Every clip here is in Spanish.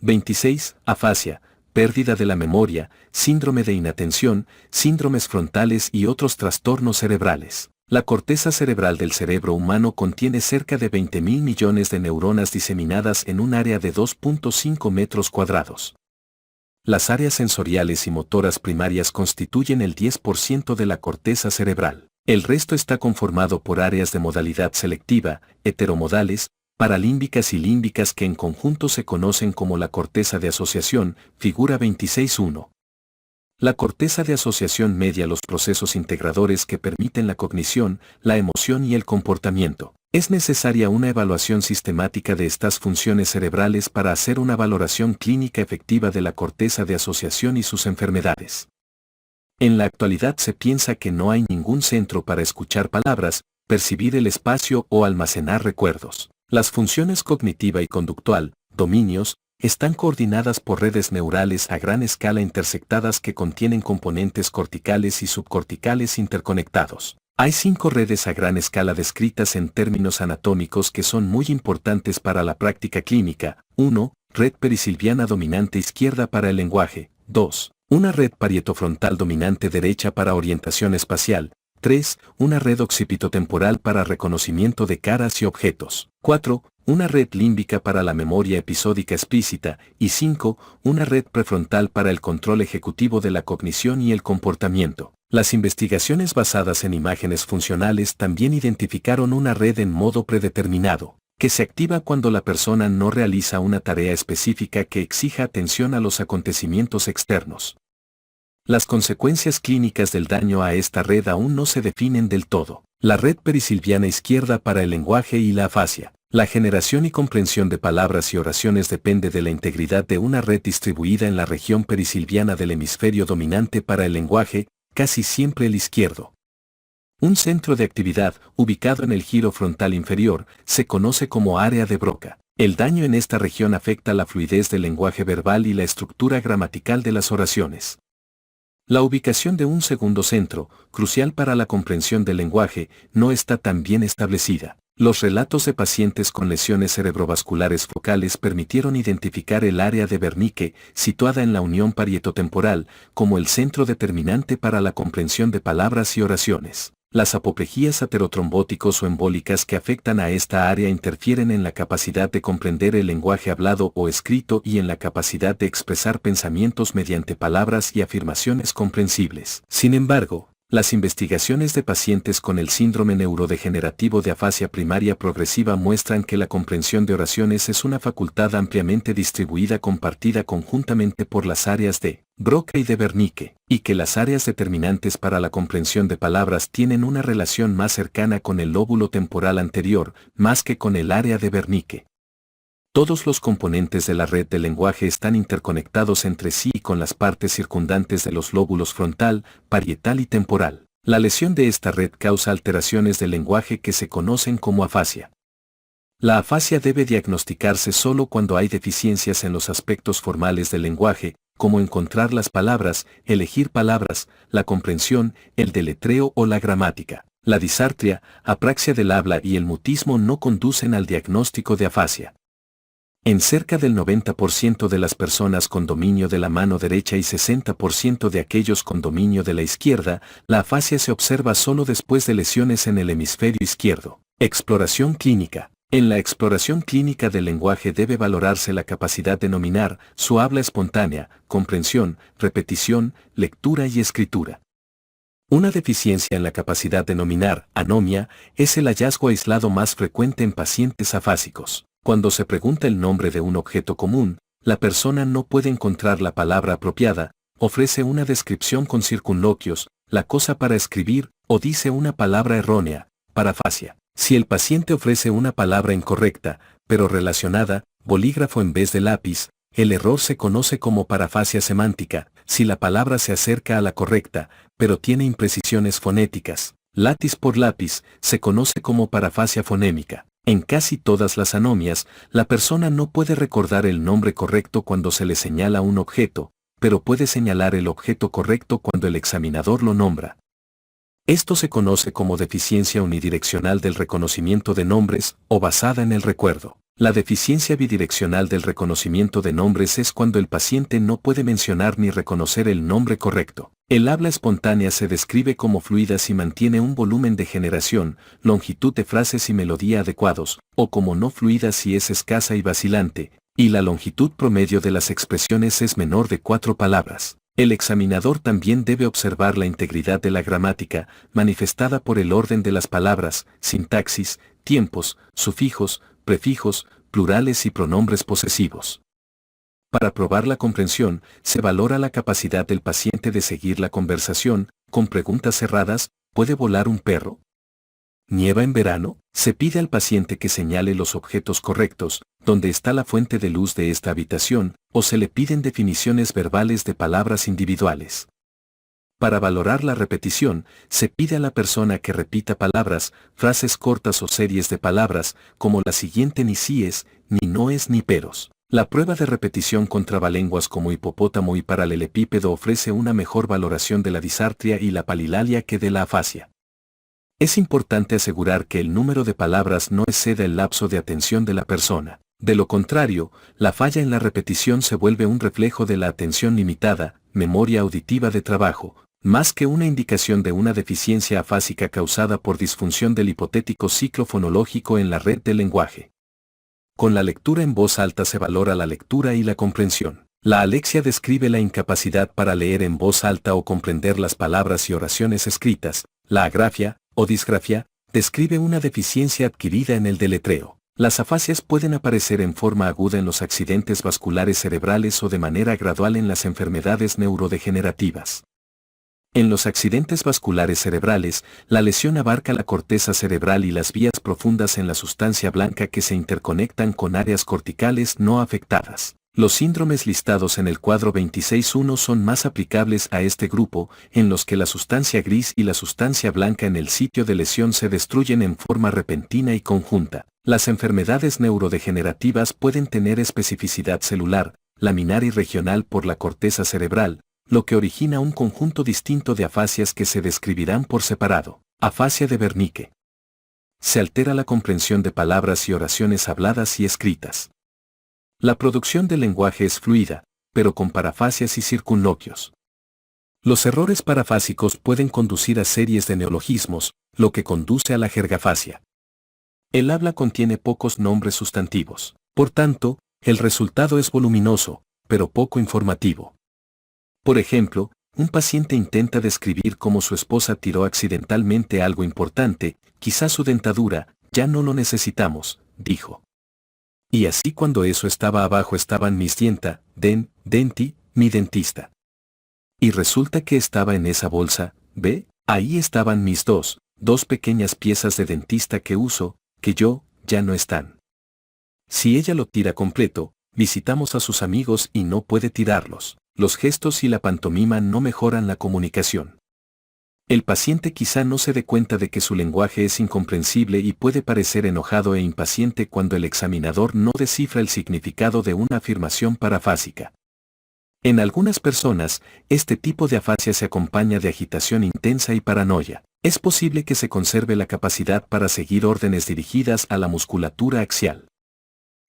26. Afasia, pérdida de la memoria, síndrome de inatención, síndromes frontales y otros trastornos cerebrales. La corteza cerebral del cerebro humano contiene cerca de 20.000 millones de neuronas diseminadas en un área de 2.5 metros cuadrados. Las áreas sensoriales y motoras primarias constituyen el 10% de la corteza cerebral. El resto está conformado por áreas de modalidad selectiva, heteromodales, paralímbicas y límbicas que en conjunto se conocen como la corteza de asociación, figura 26.1. La corteza de asociación media los procesos integradores que permiten la cognición, la emoción y el comportamiento. Es necesaria una evaluación sistemática de estas funciones cerebrales para hacer una valoración clínica efectiva de la corteza de asociación y sus enfermedades. En la actualidad se piensa que no hay ningún centro para escuchar palabras, percibir el espacio o almacenar recuerdos. Las funciones cognitiva y conductual, dominios, están coordinadas por redes neurales a gran escala intersectadas que contienen componentes corticales y subcorticales interconectados. Hay 5 redes a gran escala descritas en términos anatómicos que son muy importantes para la práctica clínica. 1. Red perisilviana dominante izquierda para el lenguaje. 2. Una red parietofrontal dominante derecha para orientación espacial. 3. Una red occipitotemporal para reconocimiento de caras y objetos. 4. Una red límbica para la memoria episódica explícita. Y 5. Una red prefrontal para el control ejecutivo de la cognición y el comportamiento. Las investigaciones basadas en imágenes funcionales también identificaron una red en modo predeterminado, que se activa cuando la persona no realiza una tarea específica que exija atención a los acontecimientos externos. Las consecuencias clínicas del daño a esta red aún no se definen del todo. La red perisilviana izquierda para el lenguaje y la afasia. La generación y comprensión de palabras y oraciones depende de la integridad de una red distribuida en la región perisilviana del hemisferio dominante para el lenguaje, casi siempre el izquierdo. Un centro de actividad, ubicado en el giro frontal inferior, se conoce como área de Broca. El daño en esta región afecta la fluidez del lenguaje verbal y la estructura gramatical de las oraciones. La ubicación de un segundo centro, crucial para la comprensión del lenguaje, no está tan bien establecida. Los relatos de pacientes con lesiones cerebrovasculares focales permitieron identificar el área de Wernicke, situada en la unión parietotemporal, como el centro determinante para la comprensión de palabras y oraciones. Las apoplejías aterotrombóticos o embólicas que afectan a esta área interfieren en la capacidad de comprender el lenguaje hablado o escrito y en la capacidad de expresar pensamientos mediante palabras y afirmaciones comprensibles. Sin embargo, las investigaciones de pacientes con el síndrome neurodegenerativo de afasia primaria progresiva muestran que la comprensión de oraciones es una facultad ampliamente distribuida compartida conjuntamente por las áreas de Broca y de Wernicke, y que las áreas determinantes para la comprensión de palabras tienen una relación más cercana con el lóbulo temporal anterior, más que con el área de Wernicke. Todos los componentes de la red del lenguaje están interconectados entre sí y con las partes circundantes de los lóbulos frontal, parietal y temporal. La lesión de esta red causa alteraciones del lenguaje que se conocen como afasia. La afasia debe diagnosticarse solo cuando hay deficiencias en los aspectos formales del lenguaje, como encontrar las palabras, elegir palabras, la comprensión, el deletreo o la gramática. La disartria, apraxia del habla y el mutismo no conducen al diagnóstico de afasia. En cerca del 90% de las personas con dominio de la mano derecha y 60% de aquellos con dominio de la izquierda, la afasia se observa solo después de lesiones en el hemisferio izquierdo. Exploración clínica. En la exploración clínica del lenguaje debe valorarse la capacidad de nominar, su habla espontánea, comprensión, repetición, lectura y escritura. Una deficiencia en la capacidad de nominar, anomia, es el hallazgo aislado más frecuente en pacientes afásicos. Cuando se pregunta el nombre de un objeto común, la persona no puede encontrar la palabra apropiada, ofrece una descripción con circunloquios, la cosa para escribir, o dice una palabra errónea, parafasia. Si el paciente ofrece una palabra incorrecta, pero relacionada, bolígrafo en vez de lápiz, el error se conoce como parafasia semántica. Si la palabra se acerca a la correcta, pero tiene imprecisiones fonéticas, látiz por lápiz, se conoce como parafasia fonémica. En casi todas las anomias, la persona no puede recordar el nombre correcto cuando se le señala un objeto, pero puede señalar el objeto correcto cuando el examinador lo nombra. Esto se conoce como deficiencia unidireccional del reconocimiento de nombres, o basada en el recuerdo. La deficiencia bidireccional del reconocimiento de nombres es cuando el paciente no puede mencionar ni reconocer el nombre correcto. El habla espontánea se describe como fluida si mantiene un volumen de generación, longitud de frases y melodía adecuados, o como no fluida si es escasa y vacilante, y la longitud promedio de las expresiones es menor de 4 palabras. El examinador también debe observar la integridad de la gramática, manifestada por el orden de las palabras, sintaxis, tiempos, sufijos, prefijos, plurales y pronombres posesivos. Para probar la comprensión, se valora la capacidad del paciente de seguir la conversación, con preguntas cerradas: ¿puede volar un perro? ¿Nieva en verano? Se pide al paciente que señale los objetos correctos, donde está la fuente de luz de esta habitación, o se le piden definiciones verbales de palabras individuales. Para valorar la repetición, se pide a la persona que repita palabras, frases cortas o series de palabras, como la siguiente: ni sí es, ni no es, ni peros. La prueba de repetición con trabalenguas como hipopótamo y paralelepípedo ofrece una mejor valoración de la disartria y la palilalia que de la afasia. Es importante asegurar que el número de palabras no exceda el lapso de atención de la persona. De lo contrario, la falla en la repetición se vuelve un reflejo de la atención limitada, memoria auditiva de trabajo, más que una indicación de una deficiencia afásica causada por disfunción del hipotético ciclo fonológico en la red del lenguaje. Con la lectura en voz alta se valora la lectura y la comprensión. La alexia describe la incapacidad para leer en voz alta o comprender las palabras y oraciones escritas. La agrafia, o disgrafia, describe una deficiencia adquirida en el deletreo. Las afasias pueden aparecer en forma aguda en los accidentes vasculares cerebrales o de manera gradual en las enfermedades neurodegenerativas. En los accidentes vasculares cerebrales, la lesión abarca la corteza cerebral y las vías profundas en la sustancia blanca que se interconectan con áreas corticales no afectadas. Los síndromes listados en el cuadro 26.1 son más aplicables a este grupo, en los que la sustancia gris y la sustancia blanca en el sitio de lesión se destruyen en forma repentina y conjunta. Las enfermedades neurodegenerativas pueden tener especificidad celular, laminar y regional por la corteza cerebral, lo que origina un conjunto distinto de afasias que se describirán por separado. Afasia de Wernicke. Se altera la comprensión de palabras y oraciones habladas y escritas. La producción del lenguaje es fluida, pero con parafasias y circunloquios. Los errores parafásicos pueden conducir a series de neologismos, lo que conduce a la jergafasia. El habla contiene pocos nombres sustantivos. Por tanto, el resultado es voluminoso, pero poco informativo. Por ejemplo, un paciente intenta describir cómo su esposa tiró accidentalmente algo importante: quizás su dentadura, ya no lo necesitamos, dijo. Y así cuando eso estaba abajo estaban mis denti, mi dentista. Y resulta que estaba en esa bolsa, ¿ve? Ahí estaban mis dos pequeñas piezas de dentista que uso, que yo, ya no están. Si ella lo tira completo, visitamos a sus amigos y no puede tirarlos. Los gestos y la pantomima no mejoran la comunicación. El paciente quizá no se dé cuenta de que su lenguaje es incomprensible y puede parecer enojado e impaciente cuando el examinador no descifra el significado de una afirmación parafásica. En algunas personas, este tipo de afasia se acompaña de agitación intensa y paranoia. Es posible que se conserve la capacidad para seguir órdenes dirigidas a la musculatura axial.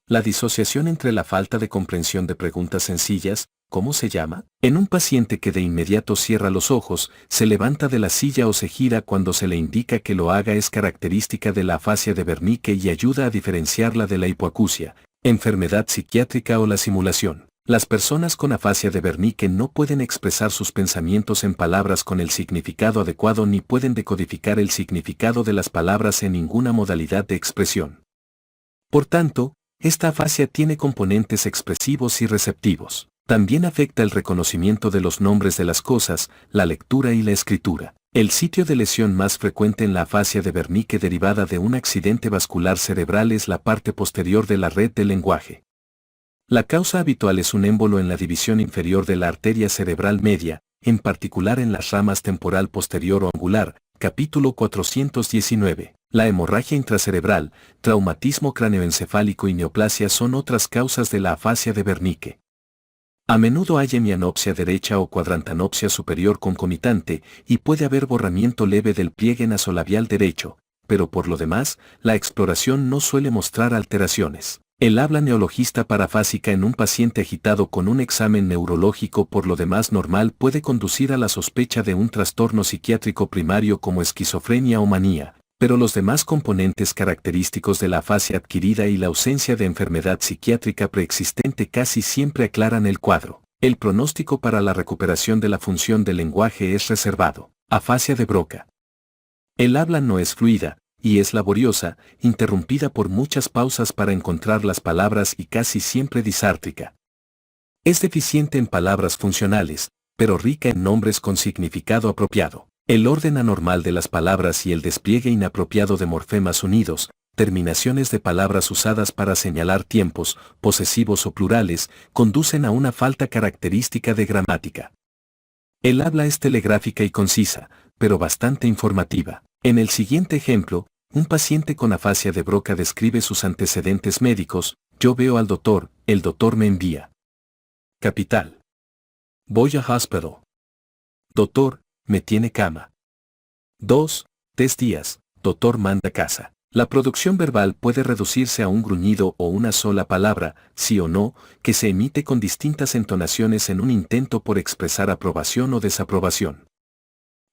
La disociación entre la falta de comprensión de preguntas sencillas, ¿cómo se llama? En un paciente que de inmediato cierra los ojos, se levanta de la silla o se gira cuando se le indica que lo haga es característica de la afasia de Wernicke y ayuda a diferenciarla de la hipoacusia, enfermedad psiquiátrica o la simulación. Las personas con afasia de Wernicke no pueden expresar sus pensamientos en palabras con el significado adecuado ni pueden decodificar el significado de las palabras en ninguna modalidad de expresión. Por tanto, esta afasia tiene componentes expresivos y receptivos. También afecta el reconocimiento de los nombres de las cosas, la lectura y la escritura. El sitio de lesión más frecuente en la afasia de Wernicke derivada de un accidente vascular cerebral es la parte posterior de la red del lenguaje. La causa habitual es un émbolo en la división inferior de la arteria cerebral media, en particular en las ramas temporal posterior o angular, capítulo 419. La hemorragia intracerebral, traumatismo cráneoencefálico y neoplasia son otras causas de la afasia de Wernicke. A menudo hay hemianopsia derecha o cuadrantanopsia superior concomitante y puede haber borramiento leve del pliegue nasolabial derecho, pero por lo demás, la exploración no suele mostrar alteraciones. El habla neologista parafásica en un paciente agitado con un examen neurológico por lo demás normal puede conducir a la sospecha de un trastorno psiquiátrico primario como esquizofrenia o manía, pero los demás componentes característicos de la afasia adquirida y la ausencia de enfermedad psiquiátrica preexistente casi siempre aclaran el cuadro. El pronóstico para la recuperación de la función del lenguaje es reservado. Afasia de Broca. El habla no es fluida, y es laboriosa, interrumpida por muchas pausas para encontrar las palabras y casi siempre disártrica. Es deficiente en palabras funcionales, pero rica en nombres con significado apropiado. El orden anormal de las palabras y el despliegue inapropiado de morfemas unidos, terminaciones de palabras usadas para señalar tiempos, posesivos o plurales, conducen a una falta característica de gramática. El habla es telegráfica y concisa, pero bastante informativa. En el siguiente ejemplo, un paciente con afasia de Broca describe sus antecedentes médicos. Yo veo al doctor, el doctor me envía. Capital. Voy a hospital. Doctor, me tiene cama. 2, 3 días, doctor manda casa. La producción verbal puede reducirse a un gruñido o una sola palabra, sí o no, que se emite con distintas entonaciones en un intento por expresar aprobación o desaprobación.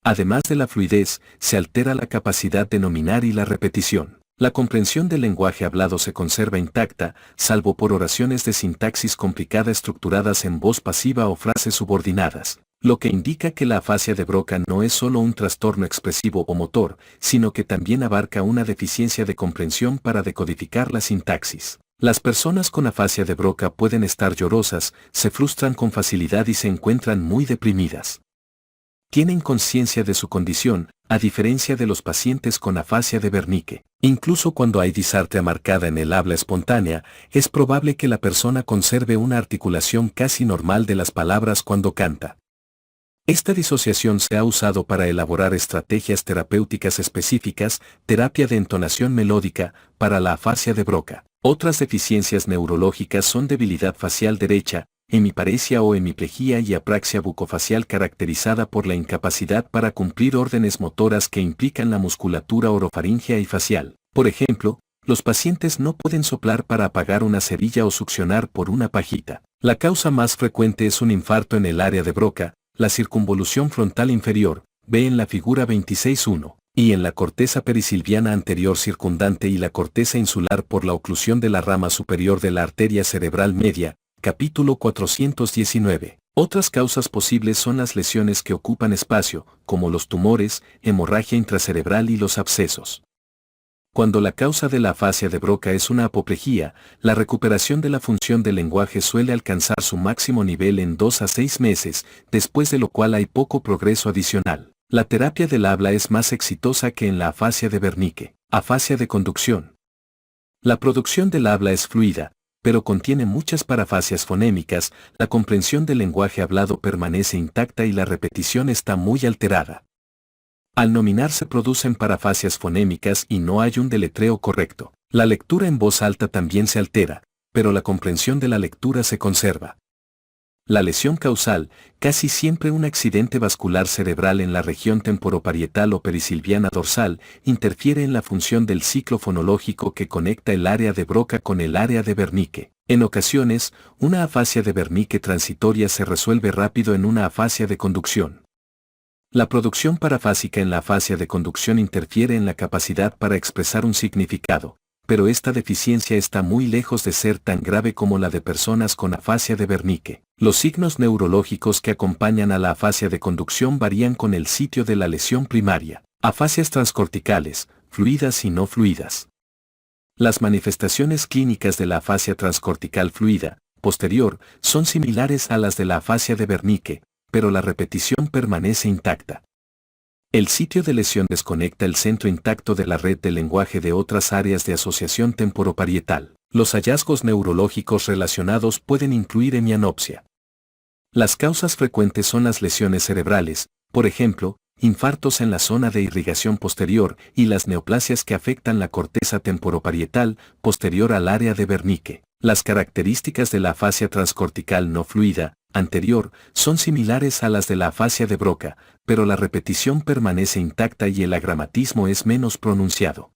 Además de la fluidez, se altera la capacidad de nominar y la repetición. La comprensión del lenguaje hablado se conserva intacta, salvo por oraciones de sintaxis complicada estructuradas en voz pasiva o frases subordinadas, lo que indica que la afasia de Broca no es solo un trastorno expresivo o motor, sino que también abarca una deficiencia de comprensión para decodificar la sintaxis. Las personas con afasia de Broca pueden estar llorosas, se frustran con facilidad y se encuentran muy deprimidas. Tienen conciencia de su condición, a diferencia de los pacientes con afasia de Wernicke. Incluso cuando hay disartria marcada en el habla espontánea, es probable que la persona conserve una articulación casi normal de las palabras cuando canta. Esta disociación se ha usado para elaborar estrategias terapéuticas específicas, terapia de entonación melódica, para la afasia de Broca. Otras deficiencias neurológicas son debilidad facial derecha, hemiparesia o hemiplegia y apraxia bucofacial caracterizada por la incapacidad para cumplir órdenes motoras que implican la musculatura orofaríngea y facial. Por ejemplo, los pacientes no pueden soplar para apagar una cerilla o succionar por una pajita. La causa más frecuente es un infarto en el área de Broca, la circunvolución frontal inferior, ve en la figura 26.1, y en la corteza perisilviana anterior circundante y la corteza insular por la oclusión de la rama superior de la arteria cerebral media, capítulo 419. Otras causas posibles son las lesiones que ocupan espacio, como los tumores, hemorragia intracerebral y los abscesos. Cuando la causa de la afasia de Broca es una apoplejía, la recuperación de la función del lenguaje suele alcanzar su máximo nivel en 2 a 6 meses, después de lo cual hay poco progreso adicional. La terapia del habla es más exitosa que en la afasia de Wernicke. Afasia de conducción. La producción del habla es fluida, pero contiene muchas parafasias fonémicas, la comprensión del lenguaje hablado permanece intacta y la repetición está muy alterada. Al nominar se producen parafasias fonémicas y no hay un deletreo correcto. La lectura en voz alta también se altera, pero la comprensión de la lectura se conserva. La lesión causal, casi siempre un accidente vascular cerebral en la región temporoparietal o perisilviana dorsal, interfiere en la función del ciclo fonológico que conecta el área de Broca con el área de Wernicke. En ocasiones, una afasia de Wernicke transitoria se resuelve rápido en una afasia de conducción. La producción parafásica en la afasia de conducción interfiere en la capacidad para expresar un significado, pero esta deficiencia está muy lejos de ser tan grave como la de personas con afasia de Wernicke. Los signos neurológicos que acompañan a la afasia de conducción varían con el sitio de la lesión primaria. Afasias transcorticales, fluidas y no fluidas. Las manifestaciones clínicas de la afasia transcortical fluida, posterior, son similares a las de la afasia de Wernicke, pero la repetición permanece intacta. El sitio de lesión desconecta el centro intacto de la red del lenguaje de otras áreas de asociación temporoparietal. Los hallazgos neurológicos relacionados pueden incluir hemianopsia. Las causas frecuentes son las lesiones cerebrales, por ejemplo, infartos en la zona de irrigación posterior y las neoplasias que afectan la corteza temporoparietal posterior al área de Wernicke. Las características de la afasia transcortical no fluida, anterior, son similares a las de la afasia de Broca, pero la repetición permanece intacta y el agramatismo es menos pronunciado.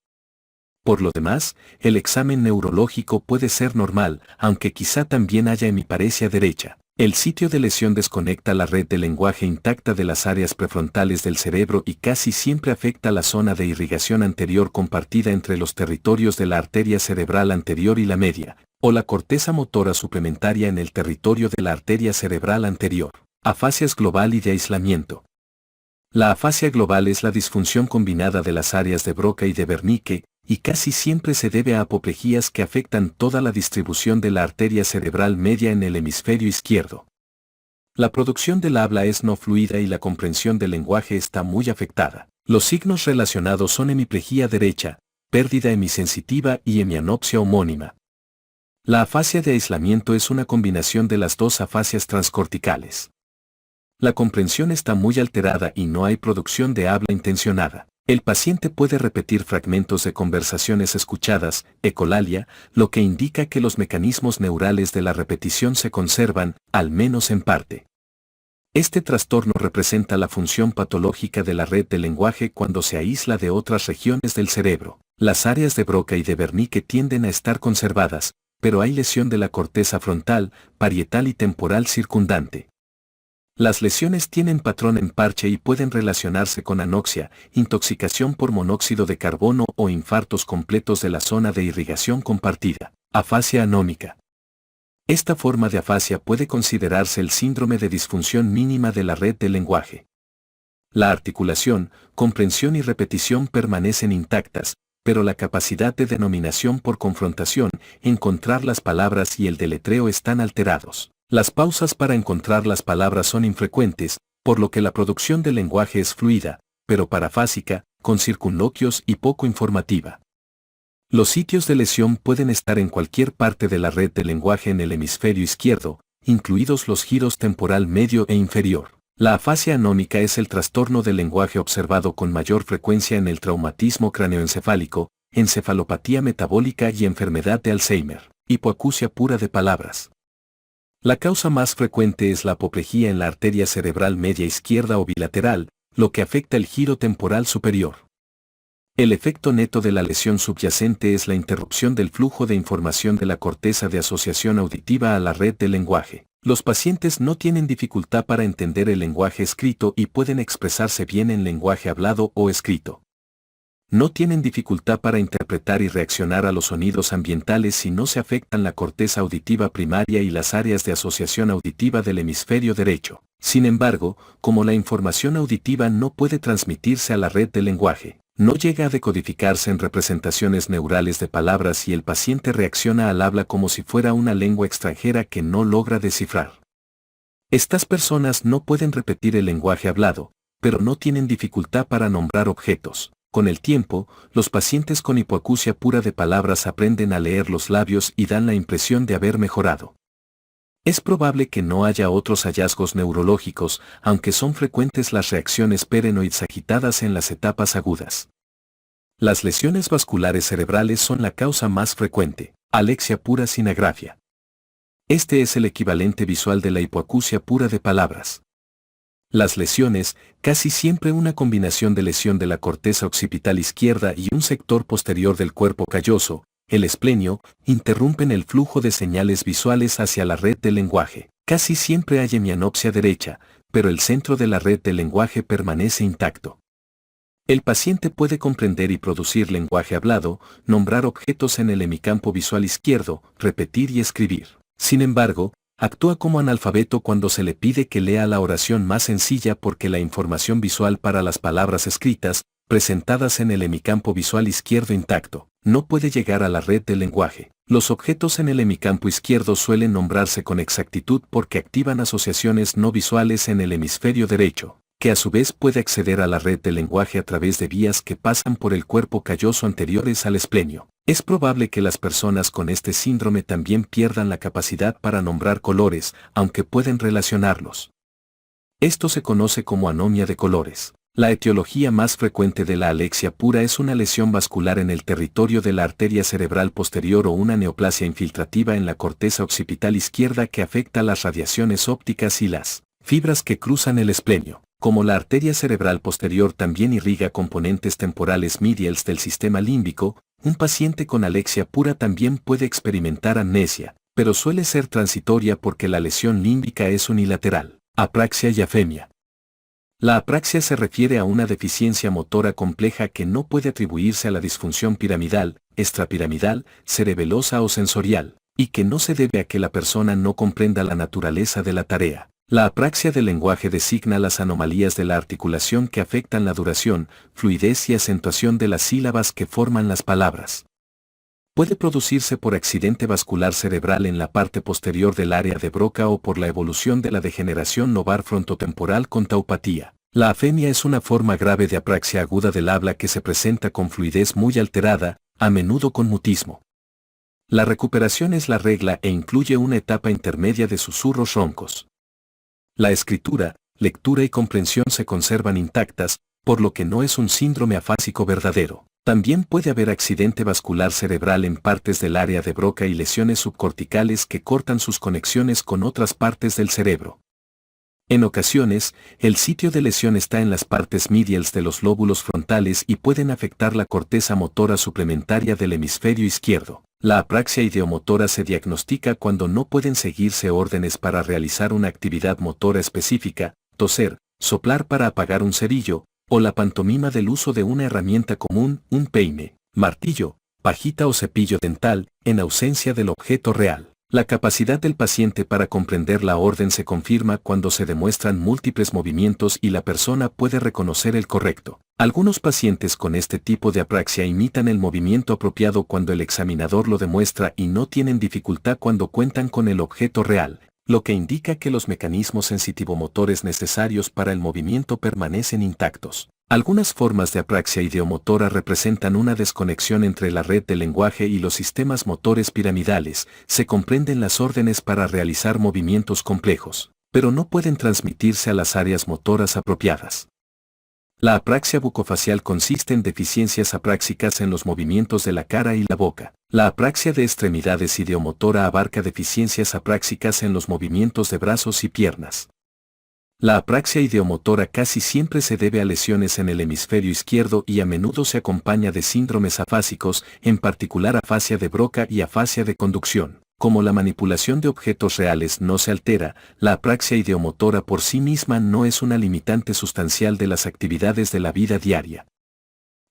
Por lo demás, el examen neurológico puede ser normal, aunque quizá también haya hemiparesia derecha. El sitio de lesión desconecta la red de lenguaje intacta de las áreas prefrontales del cerebro y casi siempre afecta la zona de irrigación anterior compartida entre los territorios de la arteria cerebral anterior y la media, o la corteza motora suplementaria en el territorio de la arteria cerebral anterior. Afasias global y de aislamiento. La afasia global es la disfunción combinada de las áreas de Broca y de Wernicke, y casi siempre se debe a apoplejías que afectan toda la distribución de la arteria cerebral media en el hemisferio izquierdo. La producción del habla es no fluida y la comprensión del lenguaje está muy afectada. Los signos relacionados son hemiplejía derecha, pérdida hemisensitiva y hemianopsia homónima. La afasia de aislamiento es una combinación de las dos afasias transcorticales. La comprensión está muy alterada y no hay producción de habla intencionada. El paciente puede repetir fragmentos de conversaciones escuchadas, ecolalia, lo que indica que los mecanismos neurales de la repetición se conservan, al menos en parte. Este trastorno representa la función patológica de la red del lenguaje cuando se aísla de otras regiones del cerebro. Las áreas de Broca y de Wernicke tienden a estar conservadas, pero hay lesión de la corteza frontal, parietal y temporal circundante. Las lesiones tienen patrón en parche y pueden relacionarse con anoxia, intoxicación por monóxido de carbono o infartos completos de la zona de irrigación compartida. Afasia anómica. Esta forma de afasia puede considerarse el síndrome de disfunción mínima de la red del lenguaje. La articulación, comprensión y repetición permanecen intactas, pero la capacidad de denominación por confrontación, encontrar las palabras y el deletreo están alterados. Las pausas para encontrar las palabras son infrecuentes, por lo que la producción del lenguaje es fluida, pero parafásica, con circunloquios y poco informativa. Los sitios de lesión pueden estar en cualquier parte de la red del lenguaje en el hemisferio izquierdo, incluidos los giros temporal medio e inferior. La afasia anómica es el trastorno del lenguaje observado con mayor frecuencia en el traumatismo craneoencefálico, encefalopatía metabólica y enfermedad de Alzheimer, hipoacusia pura de palabras. La causa más frecuente es la apoplejía en la arteria cerebral media izquierda o bilateral, lo que afecta el giro temporal superior. El efecto neto de la lesión subyacente es la interrupción del flujo de información de la corteza de asociación auditiva a la red del lenguaje. Los pacientes no tienen dificultad para entender el lenguaje escrito y pueden expresarse bien en lenguaje hablado o escrito. No tienen dificultad para interpretar y reaccionar a los sonidos ambientales si no se afectan la corteza auditiva primaria y las áreas de asociación auditiva del hemisferio derecho. Sin embargo, como la información auditiva no puede transmitirse a la red del lenguaje, no llega a decodificarse en representaciones neurales de palabras y el paciente reacciona al habla como si fuera una lengua extranjera que no logra descifrar. Estas personas no pueden repetir el lenguaje hablado, pero no tienen dificultad para nombrar objetos. Con el tiempo, los pacientes con hipoacusia pura de palabras aprenden a leer los labios y dan la impresión de haber mejorado. Es probable que no haya otros hallazgos neurológicos, aunque son frecuentes las reacciones perenoides agitadas en las etapas agudas. Las lesiones vasculares cerebrales son la causa más frecuente. Alexia pura sin agrafia. Este es el equivalente visual de la hipoacusia pura de palabras. Las lesiones, casi siempre una combinación de lesión de la corteza occipital izquierda y un sector posterior del cuerpo calloso, el esplenio, interrumpen el flujo de señales visuales hacia la red del lenguaje. Casi siempre hay hemianopsia derecha, pero el centro de la red del lenguaje permanece intacto. El paciente puede comprender y producir lenguaje hablado, nombrar objetos en el hemicampo visual izquierdo, repetir y escribir. Sin embargo, actúa como analfabeto cuando se le pide que lea la oración más sencilla porque la información visual para las palabras escritas, presentadas en el hemicampo visual izquierdo intacto, no puede llegar a la red del lenguaje. Los objetos en el hemicampo izquierdo suelen nombrarse con exactitud porque activan asociaciones no visuales en el hemisferio derecho, que a su vez puede acceder a la red del lenguaje a través de vías que pasan por el cuerpo calloso anteriores al esplenio. Es probable que las personas con este síndrome también pierdan la capacidad para nombrar colores, aunque pueden relacionarlos. Esto se conoce como anomia de colores. La etiología más frecuente de la alexia pura es una lesión vascular en el territorio de la arteria cerebral posterior o una neoplasia infiltrativa en la corteza occipital izquierda que afecta las radiaciones ópticas y las fibras que cruzan el esplenio. Como la arteria cerebral posterior también irriga componentes temporales medials del sistema límbico, Un paciente con alexia pura también puede experimentar amnesia, pero suele ser transitoria porque la lesión límbica es unilateral. Apraxia y afemia. La apraxia se refiere a una deficiencia motora compleja que no puede atribuirse a la disfunción piramidal, extrapiramidal, cerebelosa o sensorial, y que no se debe a que la persona no comprenda la naturaleza de la tarea. La apraxia del lenguaje designa las anomalías de la articulación que afectan la duración, fluidez y acentuación de las sílabas que forman las palabras. Puede producirse por accidente vascular cerebral en la parte posterior del área de Broca o por la evolución de la degeneración lobar frontotemporal con taupatía. La afemia es una forma grave de apraxia aguda del habla que se presenta con fluidez muy alterada, a menudo con mutismo. La recuperación es la regla e incluye una etapa intermedia de susurros roncos. La escritura, lectura y comprensión se conservan intactas, por lo que no es un síndrome afásico verdadero. También puede haber accidente vascular cerebral en partes del área de Broca y lesiones subcorticales que cortan sus conexiones con otras partes del cerebro. En ocasiones, el sitio de lesión está en las partes mediales de los lóbulos frontales y pueden afectar la corteza motora suplementaria del hemisferio izquierdo. La apraxia ideomotora se diagnostica cuando no pueden seguirse órdenes para realizar una actividad motora específica, toser, soplar para apagar un cerillo, o la pantomima del uso de una herramienta común, un peine, martillo, pajita o cepillo dental, en ausencia del objeto real. La capacidad del paciente para comprender la orden se confirma cuando se demuestran múltiples movimientos y la persona puede reconocer el correcto. Algunos pacientes con este tipo de apraxia imitan el movimiento apropiado cuando el examinador lo demuestra y no tienen dificultad cuando cuentan con el objeto real, lo que indica que los mecanismos sensitivomotores necesarios para el movimiento permanecen intactos. Algunas formas de apraxia ideomotora representan una desconexión entre la red del lenguaje y los sistemas motores piramidales, se comprenden las órdenes para realizar movimientos complejos, pero no pueden transmitirse a las áreas motoras apropiadas. La apraxia bucofacial consiste en deficiencias apráxicas en los movimientos de la cara y la boca. La apraxia de extremidades ideomotora abarca deficiencias apráxicas en los movimientos de brazos y piernas. La apraxia ideomotora casi siempre se debe a lesiones en el hemisferio izquierdo y a menudo se acompaña de síndromes afásicos, en particular afasia de Broca y afasia de conducción. Como la manipulación de objetos reales no se altera, la apraxia ideomotora por sí misma no es una limitante sustancial de las actividades de la vida diaria.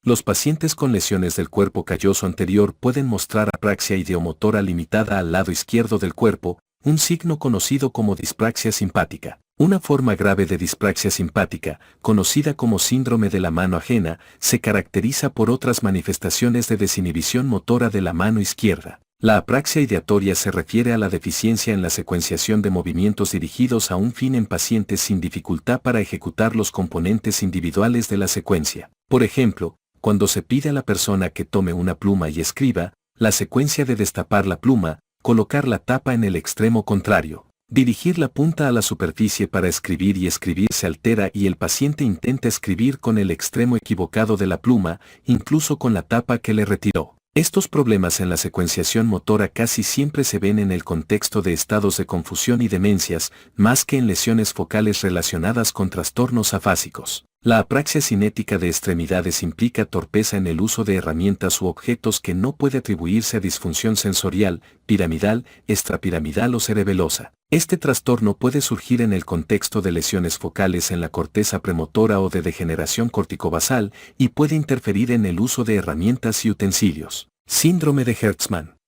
Los pacientes con lesiones del cuerpo calloso anterior pueden mostrar apraxia ideomotora limitada al lado izquierdo del cuerpo, un signo conocido como dispraxia simpática. Una forma grave de dispraxia simpática, conocida como síndrome de la mano ajena, se caracteriza por otras manifestaciones de desinhibición motora de la mano izquierda. La apraxia ideatoria se refiere a la deficiencia en la secuenciación de movimientos dirigidos a un fin en pacientes sin dificultad para ejecutar los componentes individuales de la secuencia. Por ejemplo, cuando se pide a la persona que tome una pluma y escriba, la secuencia de destapar la pluma, colocar la tapa en el extremo contrario, dirigir la punta a la superficie para escribir y escribir se altera y el paciente intenta escribir con el extremo equivocado de la pluma, incluso con la tapa que le retiró. Estos problemas en la secuenciación motora casi siempre se ven en el contexto de estados de confusión y demencias, más que en lesiones focales relacionadas con trastornos afásicos. La apraxia cinética de extremidades implica torpeza en el uso de herramientas u objetos que no puede atribuirse a disfunción sensorial, piramidal, extrapiramidal o cerebelosa. Este trastorno puede surgir en el contexto de lesiones focales en la corteza premotora o de degeneración corticobasal y puede interferir en el uso de herramientas y utensilios. Síndrome de Hertzmann.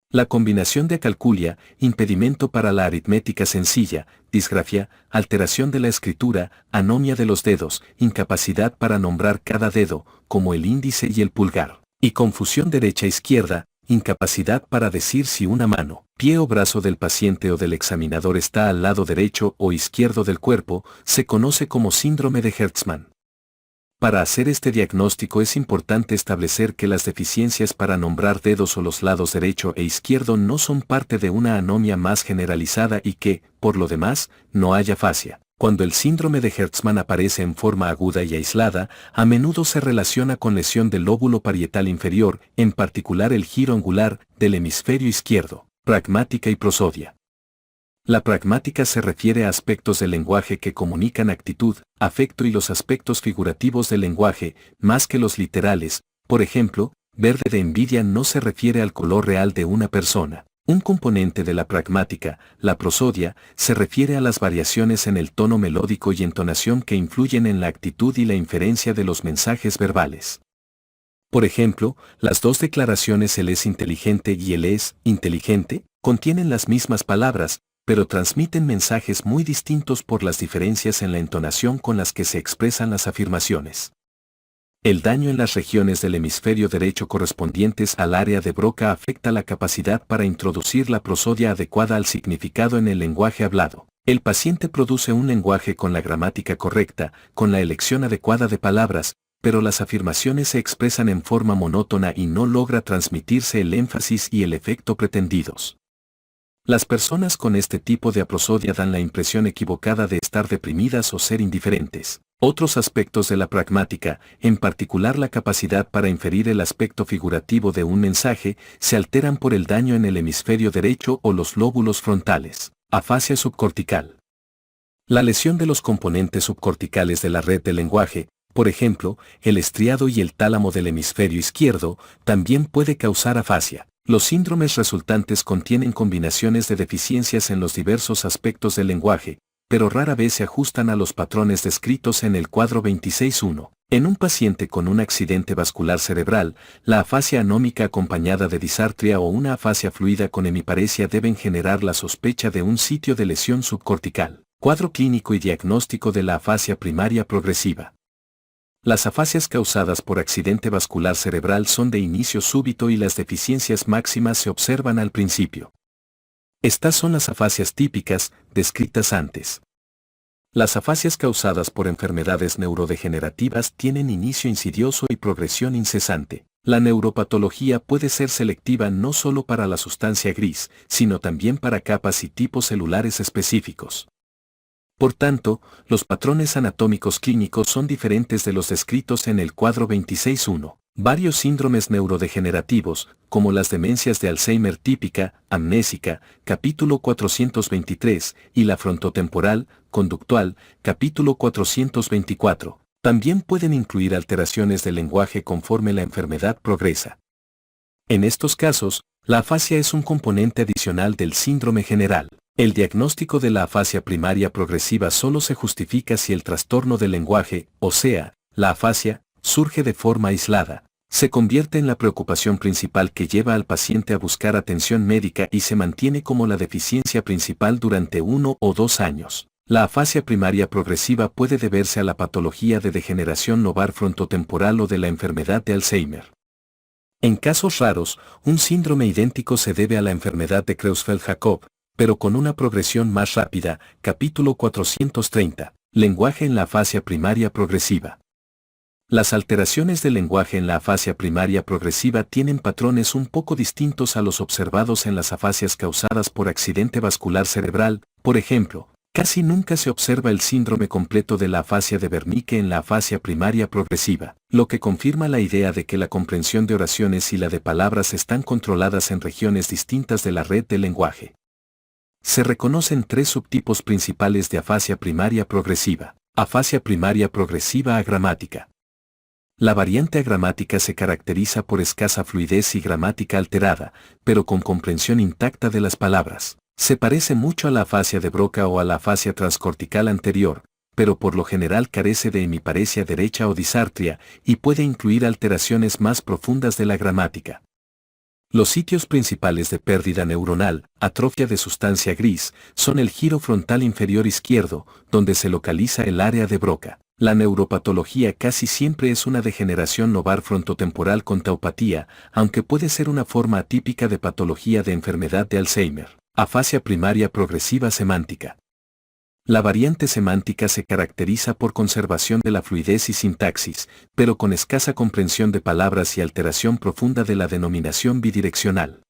La combinación de acalculia, impedimento para la aritmética sencilla, disgrafia, alteración de la escritura, anomia de los dedos, incapacidad para nombrar cada dedo, como el índice y el pulgar, y confusión derecha-izquierda, incapacidad para decir si una mano, pie o brazo del paciente o del examinador está al lado derecho o izquierdo del cuerpo, se conoce como síndrome de Hertzmann. Para hacer este diagnóstico es importante establecer que las deficiencias para nombrar dedos o los lados derecho e izquierdo no son parte de una anomia más generalizada y que, por lo demás, no hay afasia. Cuando el síndrome de Hertzmann aparece en forma aguda y aislada, a menudo se relaciona con lesión del lóbulo parietal inferior, en particular el giro angular del hemisferio izquierdo, pragmática y prosodia. La pragmática se refiere a aspectos del lenguaje que comunican actitud, afecto y los aspectos figurativos del lenguaje, más que los literales, por ejemplo, verde de envidia no se refiere al color real de una persona. Un componente de la pragmática, la prosodia, se refiere a las variaciones en el tono melódico y entonación que influyen en la actitud y la inferencia de los mensajes verbales. Por ejemplo, las dos declaraciones "él es inteligente" y "él es inteligente" contienen las mismas palabras, pero transmiten mensajes muy distintos por las diferencias en la entonación con las que se expresan las afirmaciones. El daño en las regiones del hemisferio derecho correspondientes al área de Broca afecta la capacidad para introducir la prosodia adecuada al significado en el lenguaje hablado. El paciente produce un lenguaje con la gramática correcta, con la elección adecuada de palabras, pero las afirmaciones se expresan en forma monótona y no logra transmitirse el énfasis y el efecto pretendidos. Las personas con este tipo de aprosodia dan la impresión equivocada de estar deprimidas o ser indiferentes. Otros aspectos de la pragmática, en particular la capacidad para inferir el aspecto figurativo de un mensaje, se alteran por el daño en el hemisferio derecho o los lóbulos frontales. Afasia subcortical. La lesión de los componentes subcorticales de la red del lenguaje, por ejemplo, el estriado y el tálamo del hemisferio izquierdo, también puede causar afasia. Los síndromes resultantes contienen combinaciones de deficiencias en los diversos aspectos del lenguaje, pero rara vez se ajustan a los patrones descritos en el cuadro 26.1. En un paciente con un accidente vascular cerebral, la afasia anómica acompañada de disartria o una afasia fluida con hemiparesia deben generar la sospecha de un sitio de lesión subcortical. Cuadro clínico y diagnóstico de la afasia primaria progresiva. Las afasias causadas por accidente vascular cerebral son de inicio súbito y las deficiencias máximas se observan al principio. Estas son las afasias típicas, descritas antes. Las afasias causadas por enfermedades neurodegenerativas tienen inicio insidioso y progresión incesante. La neuropatología puede ser selectiva no solo para la sustancia gris, sino también para capas y tipos celulares específicos. Por tanto, los patrones anatómicos clínicos son diferentes de los descritos en el cuadro 26.1. Varios síndromes neurodegenerativos, como las demencias de Alzheimer típica, amnésica, capítulo 423, y la frontotemporal, conductual, capítulo 424, también pueden incluir alteraciones del lenguaje conforme la enfermedad progresa. En estos casos, la afasia es un componente adicional del síndrome general. El diagnóstico de la afasia primaria progresiva solo se justifica si el trastorno del lenguaje, o sea, la afasia, surge de forma aislada, se convierte en la preocupación principal que lleva al paciente a buscar atención médica y se mantiene como la deficiencia principal durante 1 o 2 años. La afasia primaria progresiva puede deberse a la patología de degeneración lobar frontotemporal o de la enfermedad de Alzheimer. En casos raros, un síndrome idéntico se debe a la enfermedad de Creutzfeldt-Jakob, pero con una progresión más rápida. Capítulo 430. Lenguaje en la afasia primaria progresiva. Las alteraciones del lenguaje en la afasia primaria progresiva tienen patrones un poco distintos a los observados en las afasias causadas por accidente vascular cerebral. Por ejemplo, casi nunca se observa el síndrome completo de la afasia de Wernicke en la afasia primaria progresiva, lo que confirma la idea de que la comprensión de oraciones y la de palabras están controladas en regiones distintas de la red del lenguaje. Se reconocen 3 subtipos principales de afasia primaria progresiva. Afasia primaria progresiva agramática. La variante agramática se caracteriza por escasa fluidez y gramática alterada, pero con comprensión intacta de las palabras. Se parece mucho a la afasia de Broca o a la afasia transcortical anterior, pero por lo general carece de hemiparesia derecha o disartria, y puede incluir alteraciones más profundas de la gramática. Los sitios principales de pérdida neuronal, atrofia de sustancia gris, son el giro frontal inferior izquierdo, donde se localiza el área de Broca. La neuropatología casi siempre es una degeneración lobar frontotemporal con taupatía, aunque puede ser una forma atípica de patología de enfermedad de Alzheimer. Afasia primaria progresiva semántica. La variante semántica se caracteriza por conservación de la fluidez y sintaxis, pero con escasa comprensión de palabras y alteración profunda de la denominación bidireccional.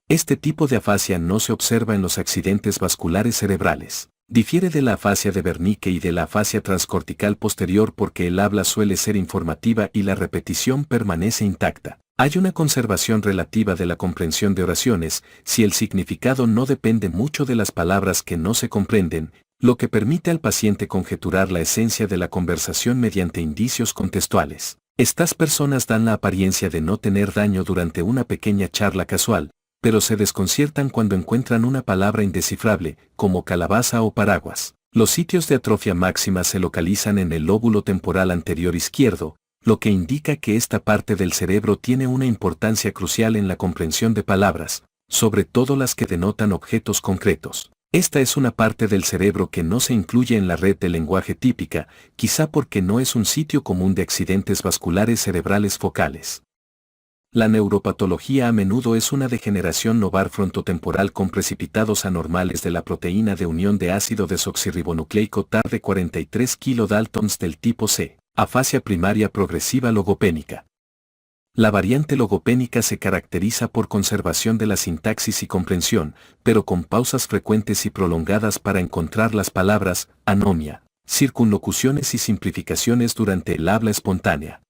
Este tipo de afasia no se observa en los accidentes vasculares cerebrales. Difiere de la afasia de Wernicke y de la afasia transcortical posterior porque el habla suele ser informativa y la repetición permanece intacta. Hay una conservación relativa de la comprensión de oraciones, si el significado no depende mucho de las palabras que no se comprenden, lo que permite al paciente conjeturar la esencia de la conversación mediante indicios contextuales. Estas personas dan la apariencia de no tener daño durante una pequeña charla casual, pero se desconciertan cuando encuentran una palabra indescifrable, como calabaza o paraguas. Los sitios de atrofia máxima se localizan en el lóbulo temporal anterior izquierdo, lo que indica que esta parte del cerebro tiene una importancia crucial en la comprensión de palabras, sobre todo las que denotan objetos concretos. Esta es una parte del cerebro que no se incluye en la red de lenguaje típica, quizá porque no es un sitio común de accidentes vasculares cerebrales focales. La neuropatología a menudo es una degeneración lobar frontotemporal con precipitados anormales de la proteína de unión de ácido desoxirribonucleico tarde 43 kilodaltons del tipo C, afasia primaria progresiva logopénica. La variante logopénica se caracteriza por conservación de la sintaxis y comprensión, pero con pausas frecuentes y prolongadas para encontrar las palabras, anomia, circunlocuciones y simplificaciones durante el habla espontánea.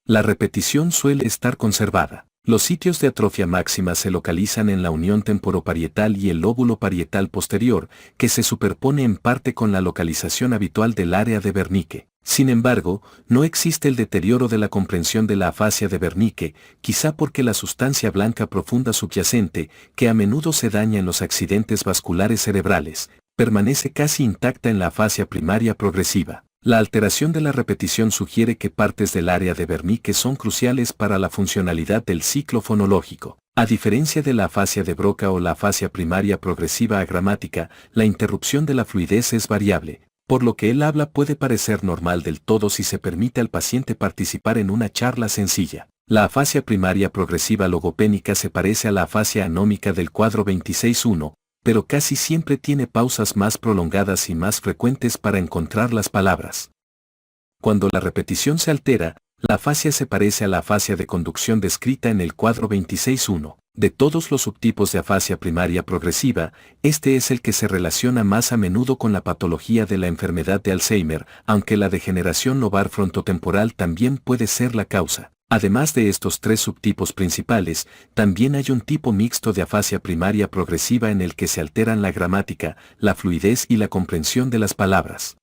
La repetición suele estar conservada. Los sitios de atrofia máxima se localizan en la unión temporoparietal y el lóbulo parietal posterior, que se superpone en parte con la localización habitual del área de Wernicke. Sin embargo, no existe el deterioro de la comprensión de la afasia de Wernicke, quizá porque la sustancia blanca profunda subyacente, que a menudo se daña en los accidentes vasculares cerebrales, permanece casi intacta en la afasia primaria progresiva. La alteración de la repetición sugiere que partes del área de Wernicke son cruciales para la funcionalidad del ciclo fonológico. A diferencia de la afasia de Broca o la afasia primaria progresiva agramática, la interrupción de la fluidez es variable, por lo que el habla puede parecer normal del todo si se permite al paciente participar en una charla sencilla. La afasia primaria progresiva logopénica se parece a la afasia anómica del cuadro 26.1, pero casi siempre tiene pausas más prolongadas y más frecuentes para encontrar las palabras. Cuando la repetición se altera, la afasia se parece a la afasia de conducción descrita en el cuadro 26.1. De todos los subtipos de afasia primaria progresiva, este es el que se relaciona más a menudo con la patología de la enfermedad de Alzheimer, aunque la degeneración lobar frontotemporal también puede ser la causa. Además de estos tres subtipos principales, también hay un tipo mixto de afasia primaria progresiva en el que se alteran la gramática, la fluidez y la comprensión de las palabras.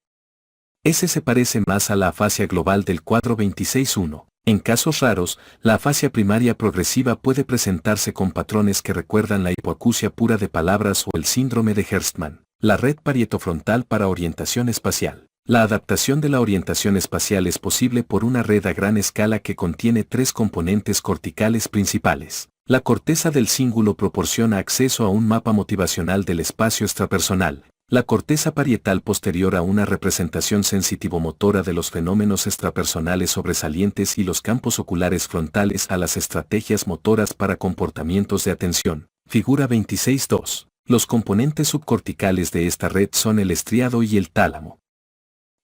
Ese se parece más a la afasia global del cuadro 26.1. En casos raros, la afasia primaria progresiva puede presentarse con patrones que recuerdan la hipoacusia pura de palabras o el síndrome de Gerstmann, la red parietofrontal para orientación espacial. La adaptación de la orientación espacial es posible por una red a gran escala que contiene tres componentes corticales principales. La corteza del cíngulo proporciona acceso a un mapa motivacional del espacio extrapersonal. La corteza parietal posterior a una representación sensitivomotora de los fenómenos extrapersonales sobresalientes y los campos oculares frontales a las estrategias motoras para comportamientos de atención. Figura 26.2. Los componentes subcorticales de esta red son el estriado y el tálamo.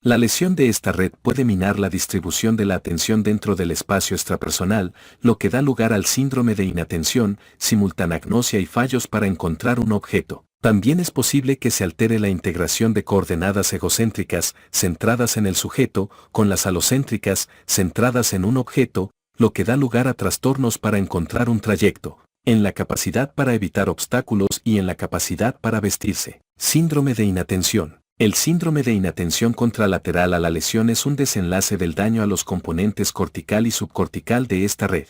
La lesión de esta red puede minar la distribución de la atención dentro del espacio extrapersonal, lo que da lugar al síndrome de inatención, simultanagnosia y fallos para encontrar un objeto. También es posible que se altere la integración de coordenadas egocéntricas, centradas en el sujeto, con las alocéntricas, centradas en un objeto, lo que da lugar a trastornos para encontrar un trayecto, en la capacidad para evitar obstáculos y en la capacidad para vestirse. Síndrome de inatención. El síndrome de inatención contralateral a la lesión es un desenlace del daño a los componentes cortical y subcortical de esta red.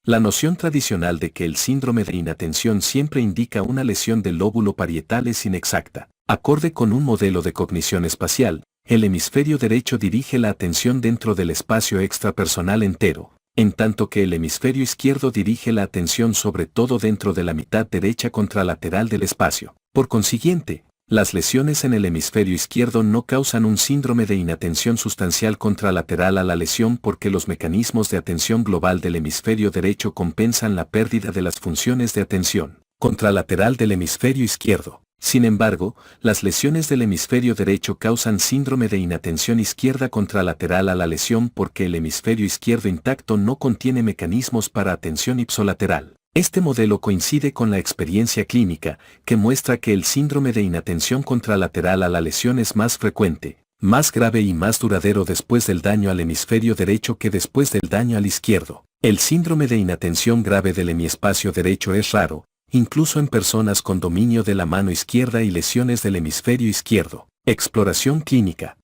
La noción tradicional de que el síndrome de inatención siempre indica una lesión del lóbulo parietal es inexacta. Acorde con un modelo de cognición espacial, el hemisferio derecho dirige la atención dentro del espacio extrapersonal entero, en tanto que el hemisferio izquierdo dirige la atención sobre todo dentro de la mitad derecha contralateral del espacio. Por consiguiente, las lesiones en el hemisferio izquierdo no causan un síndrome de inatención sustancial contralateral a la lesión porque los mecanismos de atención global del hemisferio derecho compensan la pérdida de las funciones de atención contralateral del hemisferio izquierdo. Sin embargo, las lesiones del hemisferio derecho causan síndrome de inatención izquierda contralateral a la lesión porque el hemisferio izquierdo intacto no contiene mecanismos para atención ipsolateral. Este modelo coincide con la experiencia clínica, que muestra que el síndrome de inatención contralateral a la lesión es más frecuente, más grave y más duradero después del daño al hemisferio derecho que después del daño al izquierdo. El síndrome de inatención grave del hemiespacio derecho es raro, incluso en personas con dominio de la mano izquierda y lesiones del hemisferio izquierdo. Exploración clínica.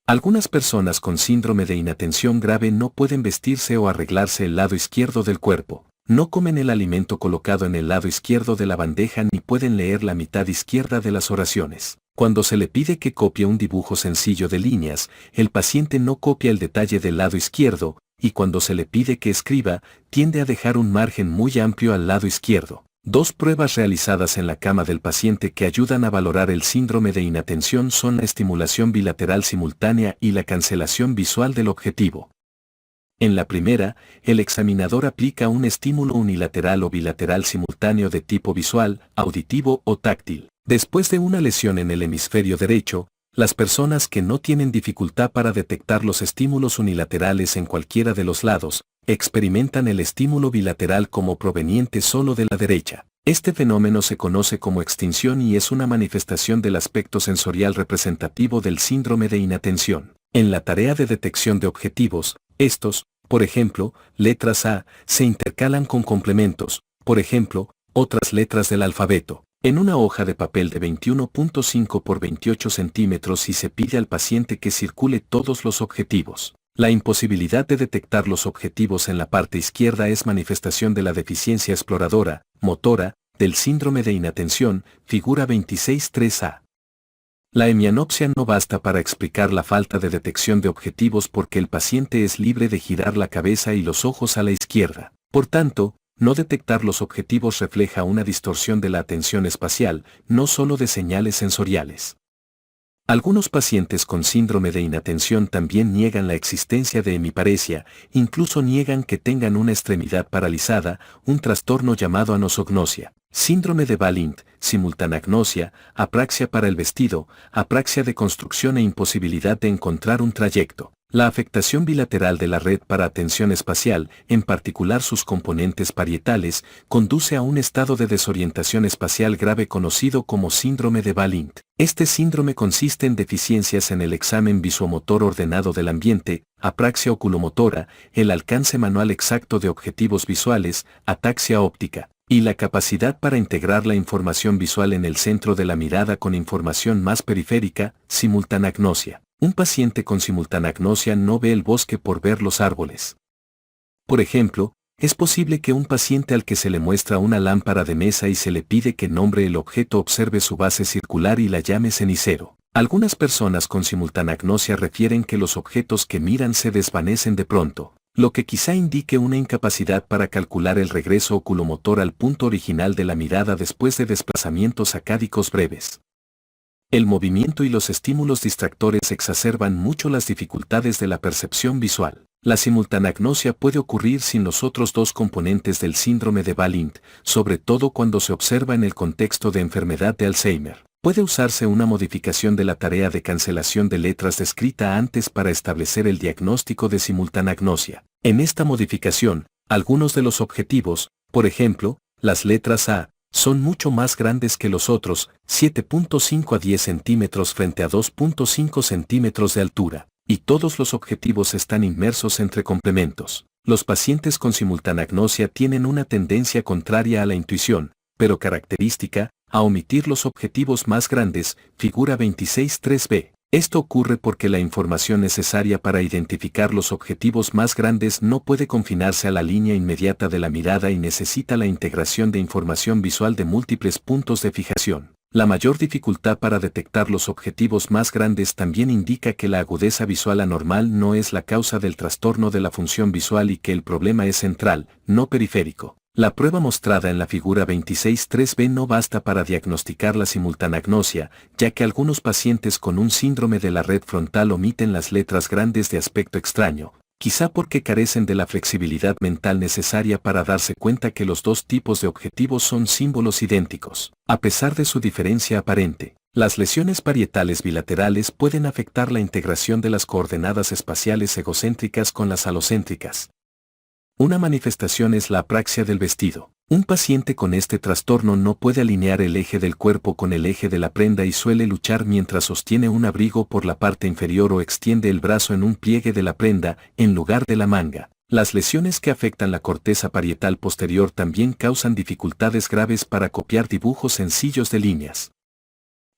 Algunas personas con síndrome de inatención grave no pueden vestirse o arreglarse el lado izquierdo del cuerpo, no comen el alimento colocado en el lado izquierdo de la bandeja ni pueden leer la mitad izquierda de las oraciones. Cuando se le pide que copie un dibujo sencillo de líneas, el paciente no copia el detalle del lado izquierdo, y cuando se le pide que escriba, tiende a dejar un margen muy amplio al lado izquierdo. Dos pruebas realizadas en la cama del paciente que ayudan a valorar el síndrome de inatención son la estimulación bilateral simultánea y la cancelación visual del objetivo. En la primera, el examinador aplica un estímulo unilateral o bilateral simultáneo de tipo visual, auditivo o táctil. Después de una lesión en el hemisferio derecho, las personas que no tienen dificultad para detectar los estímulos unilaterales en cualquiera de los lados, experimentan el estímulo bilateral como proveniente solo de la derecha. Este fenómeno se conoce como extinción y es una manifestación del aspecto sensorial representativo del síndrome de inatención. En la tarea de detección de objetivos, estos, por ejemplo, letras A, se intercalan con complementos, por ejemplo, otras letras del alfabeto, en una hoja de papel de 21.5 por 28 centímetros y se pide al paciente que circule todos los objetivos. La imposibilidad de detectar los objetivos en la parte izquierda es manifestación de la deficiencia exploradora, motora, del síndrome de inatención, figura 26.3a. La hemianopsia no basta para explicar la falta de detección de objetivos porque el paciente es libre de girar la cabeza y los ojos a la izquierda. Por tanto, no detectar los objetivos refleja una distorsión de la atención espacial, no solo de señales sensoriales. Algunos pacientes con síndrome de inatención también niegan la existencia de hemiparesia, incluso niegan que tengan una extremidad paralizada, un trastorno llamado anosognosia, síndrome de Balint, simultanagnosia, apraxia para el vestido, apraxia de construcción e imposibilidad de encontrar un trayecto. La afectación bilateral de la red para atención espacial, en particular sus componentes parietales, conduce a un estado de desorientación espacial grave conocido como síndrome de Balint. Este síndrome consiste en deficiencias en el examen visuomotor ordenado del ambiente, apraxia oculomotora, el alcance manual exacto de objetivos visuales, ataxia óptica, y la capacidad para integrar la información visual en el centro de la mirada con información más periférica, simultanagnosia. Un paciente con simultanagnosia no ve el bosque por ver los árboles. Por ejemplo, es posible que un paciente al que se le muestra una lámpara de mesa y se le pide que nombre el objeto observe su base circular y la llame cenicero. Algunas personas con simultanagnosia refieren que los objetos que miran se desvanecen de pronto, lo que quizá indique una incapacidad para calcular el regreso oculomotor al punto original de la mirada después de desplazamientos acádicos breves. El movimiento y los estímulos distractores exacerban mucho las dificultades de la percepción visual. La simultanagnosia puede ocurrir sin los otros dos componentes del síndrome de Balint, sobre todo cuando se observa en el contexto de enfermedad de Alzheimer. Puede usarse una modificación de la tarea de cancelación de letras descrita antes para establecer el diagnóstico de simultanagnosia. En esta modificación, algunos de los objetivos, por ejemplo, las letras A, son mucho más grandes que los otros, 7.5 a 10 centímetros frente a 2.5 centímetros de altura, y todos los objetivos están inmersos entre complementos. Los pacientes con simultanagnosia tienen una tendencia contraria a la intuición, pero característica, a omitir los objetivos más grandes, figura 26.3b. Esto ocurre porque la información necesaria para identificar los objetivos más grandes no puede confinarse a la línea inmediata de la mirada y necesita la integración de información visual de múltiples puntos de fijación. La mayor dificultad para detectar los objetivos más grandes también indica que la agudeza visual anormal no es la causa del trastorno de la función visual y que el problema es central, no periférico. La prueba mostrada en la figura 26.3b no basta para diagnosticar la simultanagnosia, ya que algunos pacientes con un síndrome de la red frontal omiten las letras grandes de aspecto extraño, quizá porque carecen de la flexibilidad mental necesaria para darse cuenta que los dos tipos de objetivos son símbolos idénticos. A pesar de su diferencia aparente, las lesiones parietales bilaterales pueden afectar la integración de las coordenadas espaciales egocéntricas con las alocéntricas. Una manifestación es la apraxia del vestido. Un paciente con este trastorno no puede alinear el eje del cuerpo con el eje de la prenda y suele luchar mientras sostiene un abrigo por la parte inferior o extiende el brazo en un pliegue de la prenda, en lugar de la manga. Las lesiones que afectan la corteza parietal posterior también causan dificultades graves para copiar dibujos sencillos de líneas.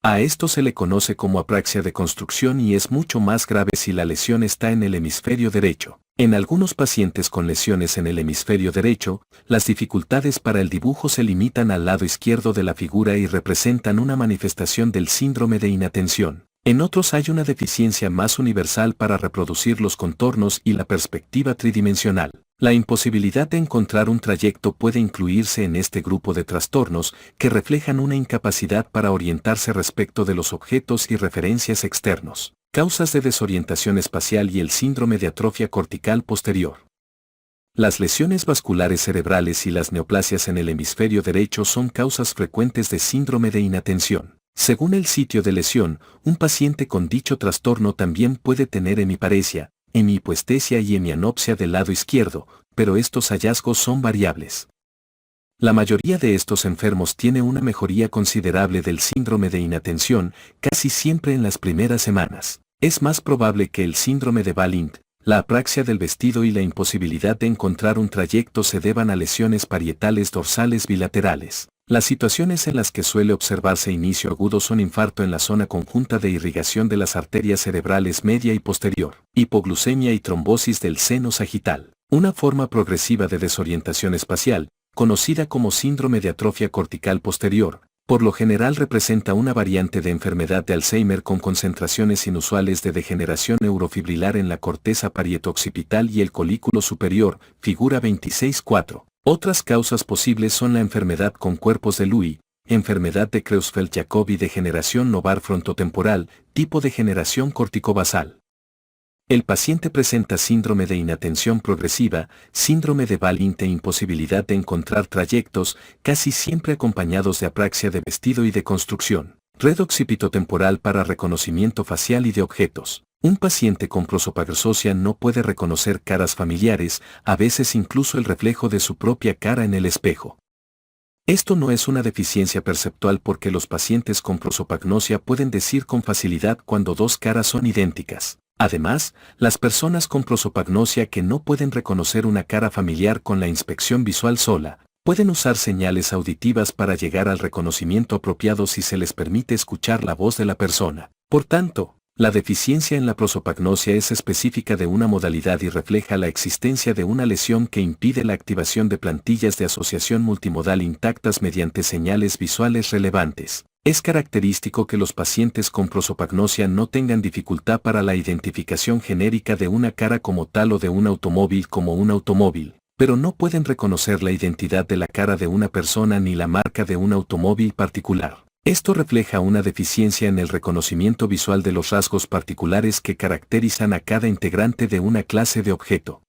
A esto se le conoce como apraxia de construcción y es mucho más grave si la lesión está en el hemisferio derecho. En algunos pacientes con lesiones en el hemisferio derecho, las dificultades para el dibujo se limitan al lado izquierdo de la figura y representan una manifestación del síndrome de inatención. En otros hay una deficiencia más universal para reproducir los contornos y la perspectiva tridimensional. La imposibilidad de encontrar un trayecto puede incluirse en este grupo de trastornos que reflejan una incapacidad para orientarse respecto de los objetos y referencias externos. Causas de desorientación espacial y el síndrome de atrofia cortical posterior. Las lesiones vasculares cerebrales y las neoplasias en el hemisferio derecho son causas frecuentes de síndrome de inatención. Según el sitio de lesión, un paciente con dicho trastorno también puede tener hemiparesia, hemihipoestesia y hemianopsia del lado izquierdo, pero estos hallazgos son variables. La mayoría de estos enfermos tiene una mejoría considerable del síndrome de inatención, casi siempre en las primeras semanas. Es más probable que el síndrome de Balint, la apraxia del vestido y la imposibilidad de encontrar un trayecto se deban a lesiones parietales dorsales bilaterales. Las situaciones en las que suele observarse inicio agudo son infarto en la zona conjunta de irrigación de las arterias cerebrales media y posterior, hipoglucemia y trombosis del seno sagital. Una forma progresiva de desorientación espacial, conocida como síndrome de atrofia cortical posterior, por lo general representa una variante de enfermedad de Alzheimer con concentraciones inusuales de degeneración neurofibrilar en la corteza parieto-occipital y el colículo superior, figura 26.4. Otras causas posibles son la enfermedad con cuerpos de Lewy, enfermedad de Creutzfeldt-Jakob y degeneración novar frontotemporal, tipo degeneración corticobasal. El paciente presenta síndrome de inatención progresiva, síndrome de Balint e imposibilidad de encontrar trayectos, casi siempre acompañados de apraxia de vestido y de construcción. Red occipitotemporal para reconocimiento facial y de objetos. Un paciente con prosopagnosia no puede reconocer caras familiares, a veces incluso el reflejo de su propia cara en el espejo. Esto no es una deficiencia perceptual porque los pacientes con prosopagnosia pueden decir con facilidad cuando dos caras son idénticas. Además, las personas con prosopagnosia que no pueden reconocer una cara familiar con la inspección visual sola, pueden usar señales auditivas para llegar al reconocimiento apropiado si se les permite escuchar la voz de la persona. Por tanto, la deficiencia en la prosopagnosia es específica de una modalidad y refleja la existencia de una lesión que impide la activación de plantillas de asociación multimodal intactas mediante señales visuales relevantes. Es característico que los pacientes con prosopagnosia no tengan dificultad para la identificación genérica de una cara como tal o de un automóvil como un automóvil, pero no pueden reconocer la identidad de la cara de una persona ni la marca de un automóvil particular. Esto refleja una deficiencia en el reconocimiento visual de los rasgos particulares que caracterizan a cada integrante de una clase de objeto.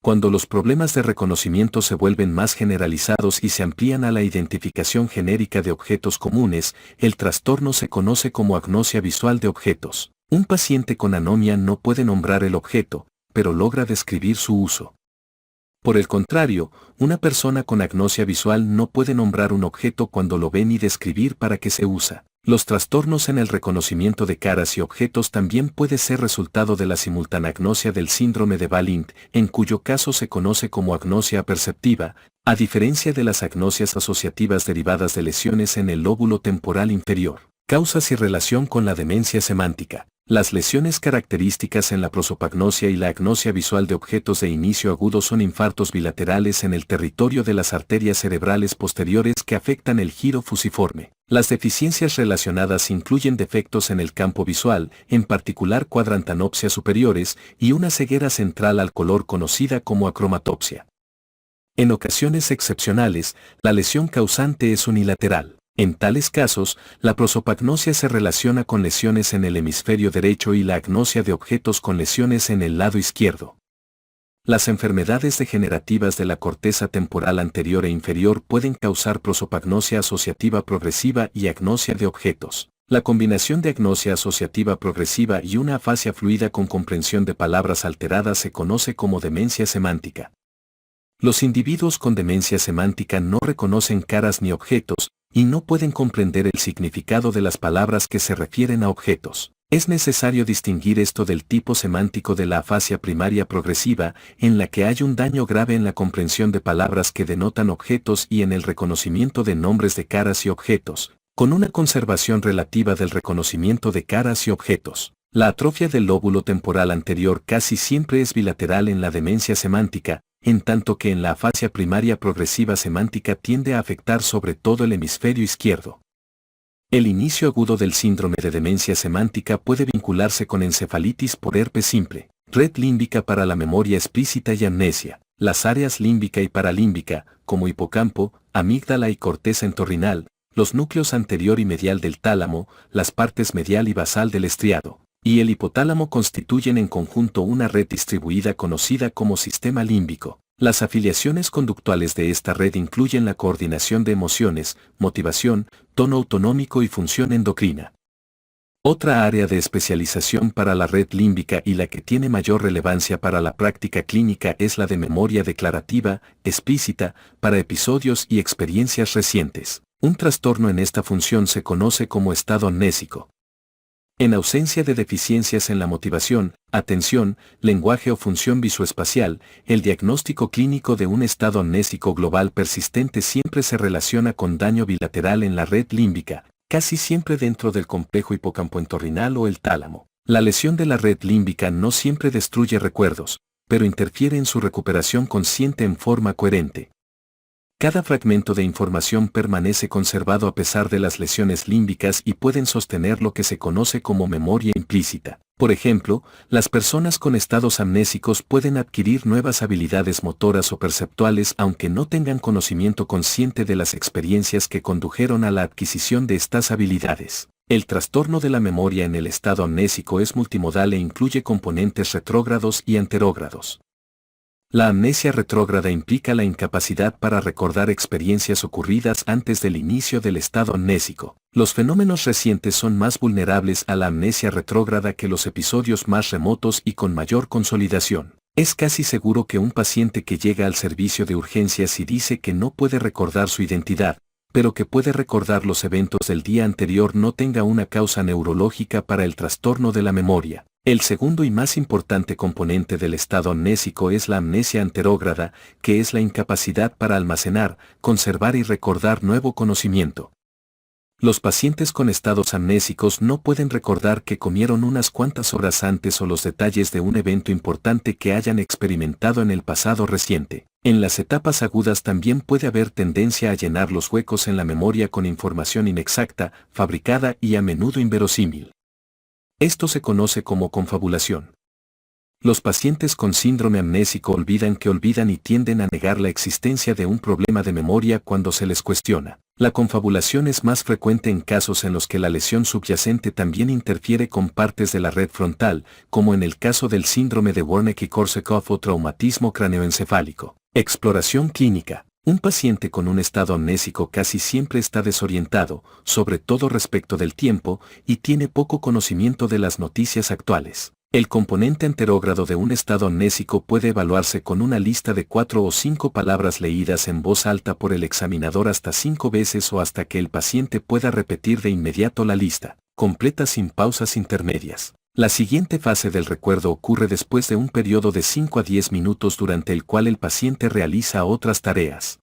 Cuando los problemas de reconocimiento se vuelven más generalizados y se amplían a la identificación genérica de objetos comunes, el trastorno se conoce como agnosia visual de objetos. Un paciente con anomia no puede nombrar el objeto, pero logra describir su uso. Por el contrario, una persona con agnosia visual no puede nombrar un objeto cuando lo ve ni describir para qué se usa. Los trastornos en el reconocimiento de caras y objetos también puede ser resultado de la simultanagnosia del síndrome de Balint, en cuyo caso se conoce como agnosia aperceptiva, a diferencia de las agnosias asociativas derivadas de lesiones en el lóbulo temporal inferior. Causas y relación con la demencia semántica. Las lesiones características en la prosopagnosia y la agnosia visual de objetos de inicio agudo son infartos bilaterales en el territorio de las arterias cerebrales posteriores que afectan el giro fusiforme. Las deficiencias relacionadas incluyen defectos en el campo visual, en particular cuadrantanopsias superiores, y una ceguera central al color conocida como acromatopsia. En ocasiones excepcionales, la lesión causante es unilateral. En tales casos, la prosopagnosia se relaciona con lesiones en el hemisferio derecho y la agnosia de objetos con lesiones en el lado izquierdo. Las enfermedades degenerativas de la corteza temporal anterior e inferior pueden causar prosopagnosia asociativa progresiva y agnosia de objetos. La combinación de agnosia asociativa progresiva y una afasia fluida con comprensión de palabras alteradas se conoce como demencia semántica. Los individuos con demencia semántica no reconocen caras ni objetos, y no pueden comprender el significado de las palabras que se refieren a objetos. Es necesario distinguir esto del tipo semántico de la afasia primaria progresiva, en la que hay un daño grave en la comprensión de palabras que denotan objetos y en el reconocimiento de nombres de caras y objetos, con una conservación relativa del reconocimiento de caras y objetos. La atrofia del lóbulo temporal anterior casi siempre es bilateral en la demencia semántica, en tanto que en la afasia primaria progresiva semántica tiende a afectar sobre todo el hemisferio izquierdo. El inicio agudo del síndrome de demencia semántica puede vincularse con encefalitis por herpes simple, red límbica para la memoria explícita y amnesia, las áreas límbica y paralímbica, como hipocampo, amígdala y corteza entorrinal, los núcleos anterior y medial del tálamo, las partes medial y basal del estriado, y el hipotálamo constituyen en conjunto una red distribuida conocida como sistema límbico. Las afiliaciones conductuales de esta red incluyen la coordinación de emociones, motivación, tono autonómico y función endocrina. Otra área de especialización para la red límbica y la que tiene mayor relevancia para la práctica clínica es la de memoria declarativa, explícita, para episodios y experiencias recientes. Un trastorno en esta función se conoce como estado amnésico. En ausencia de deficiencias en la motivación, atención, lenguaje o función visoespacial, el diagnóstico clínico de un estado amnésico global persistente siempre se relaciona con daño bilateral en la red límbica, casi siempre dentro del complejo hipocampoentorrinal o el tálamo. La lesión de la red límbica no siempre destruye recuerdos, pero interfiere en su recuperación consciente en forma coherente. Cada fragmento de información permanece conservado a pesar de las lesiones límbicas y pueden sostener lo que se conoce como memoria implícita. Por ejemplo, las personas con estados amnésicos pueden adquirir nuevas habilidades motoras o perceptuales aunque no tengan conocimiento consciente de las experiencias que condujeron a la adquisición de estas habilidades. El trastorno de la memoria en el estado amnésico es multimodal e incluye componentes retrógrados y anterógrados. La amnesia retrógrada implica la incapacidad para recordar experiencias ocurridas antes del inicio del estado amnésico. Los fenómenos recientes son más vulnerables a la amnesia retrógrada que los episodios más remotos y con mayor consolidación. Es casi seguro que un paciente que llega al servicio de urgencias y dice que no puede recordar su identidad, pero que puede recordar los eventos del día anterior no tenga una causa neurológica para el trastorno de la memoria. El segundo y más importante componente del estado amnésico es la amnesia anterógrada, que es la incapacidad para almacenar, conservar y recordar nuevo conocimiento. Los pacientes con estados amnésicos no pueden recordar que comieron unas cuantas horas antes o los detalles de un evento importante que hayan experimentado en el pasado reciente. En las etapas agudas también puede haber tendencia a llenar los huecos en la memoria con información inexacta, fabricada y a menudo inverosímil. Esto se conoce como confabulación. Los pacientes con síndrome amnésico olvidan que olvidan y tienden a negar la existencia de un problema de memoria cuando se les cuestiona. La confabulación es más frecuente en casos en los que la lesión subyacente también interfiere con partes de la red frontal, como en el caso del síndrome de Wernicke-Korsakoff o traumatismo craneoencefálico. Exploración clínica. Un paciente con un estado amnésico casi siempre está desorientado, sobre todo respecto del tiempo, y tiene poco conocimiento de las noticias actuales. El componente anterógrado de un estado amnésico puede evaluarse con una lista de 4 o 5 palabras leídas en voz alta por el examinador hasta 5 veces o hasta que el paciente pueda repetir de inmediato la lista, completa sin pausas intermedias. La siguiente fase del recuerdo ocurre después de un periodo de 5 a 10 minutos durante el cual el paciente realiza otras tareas.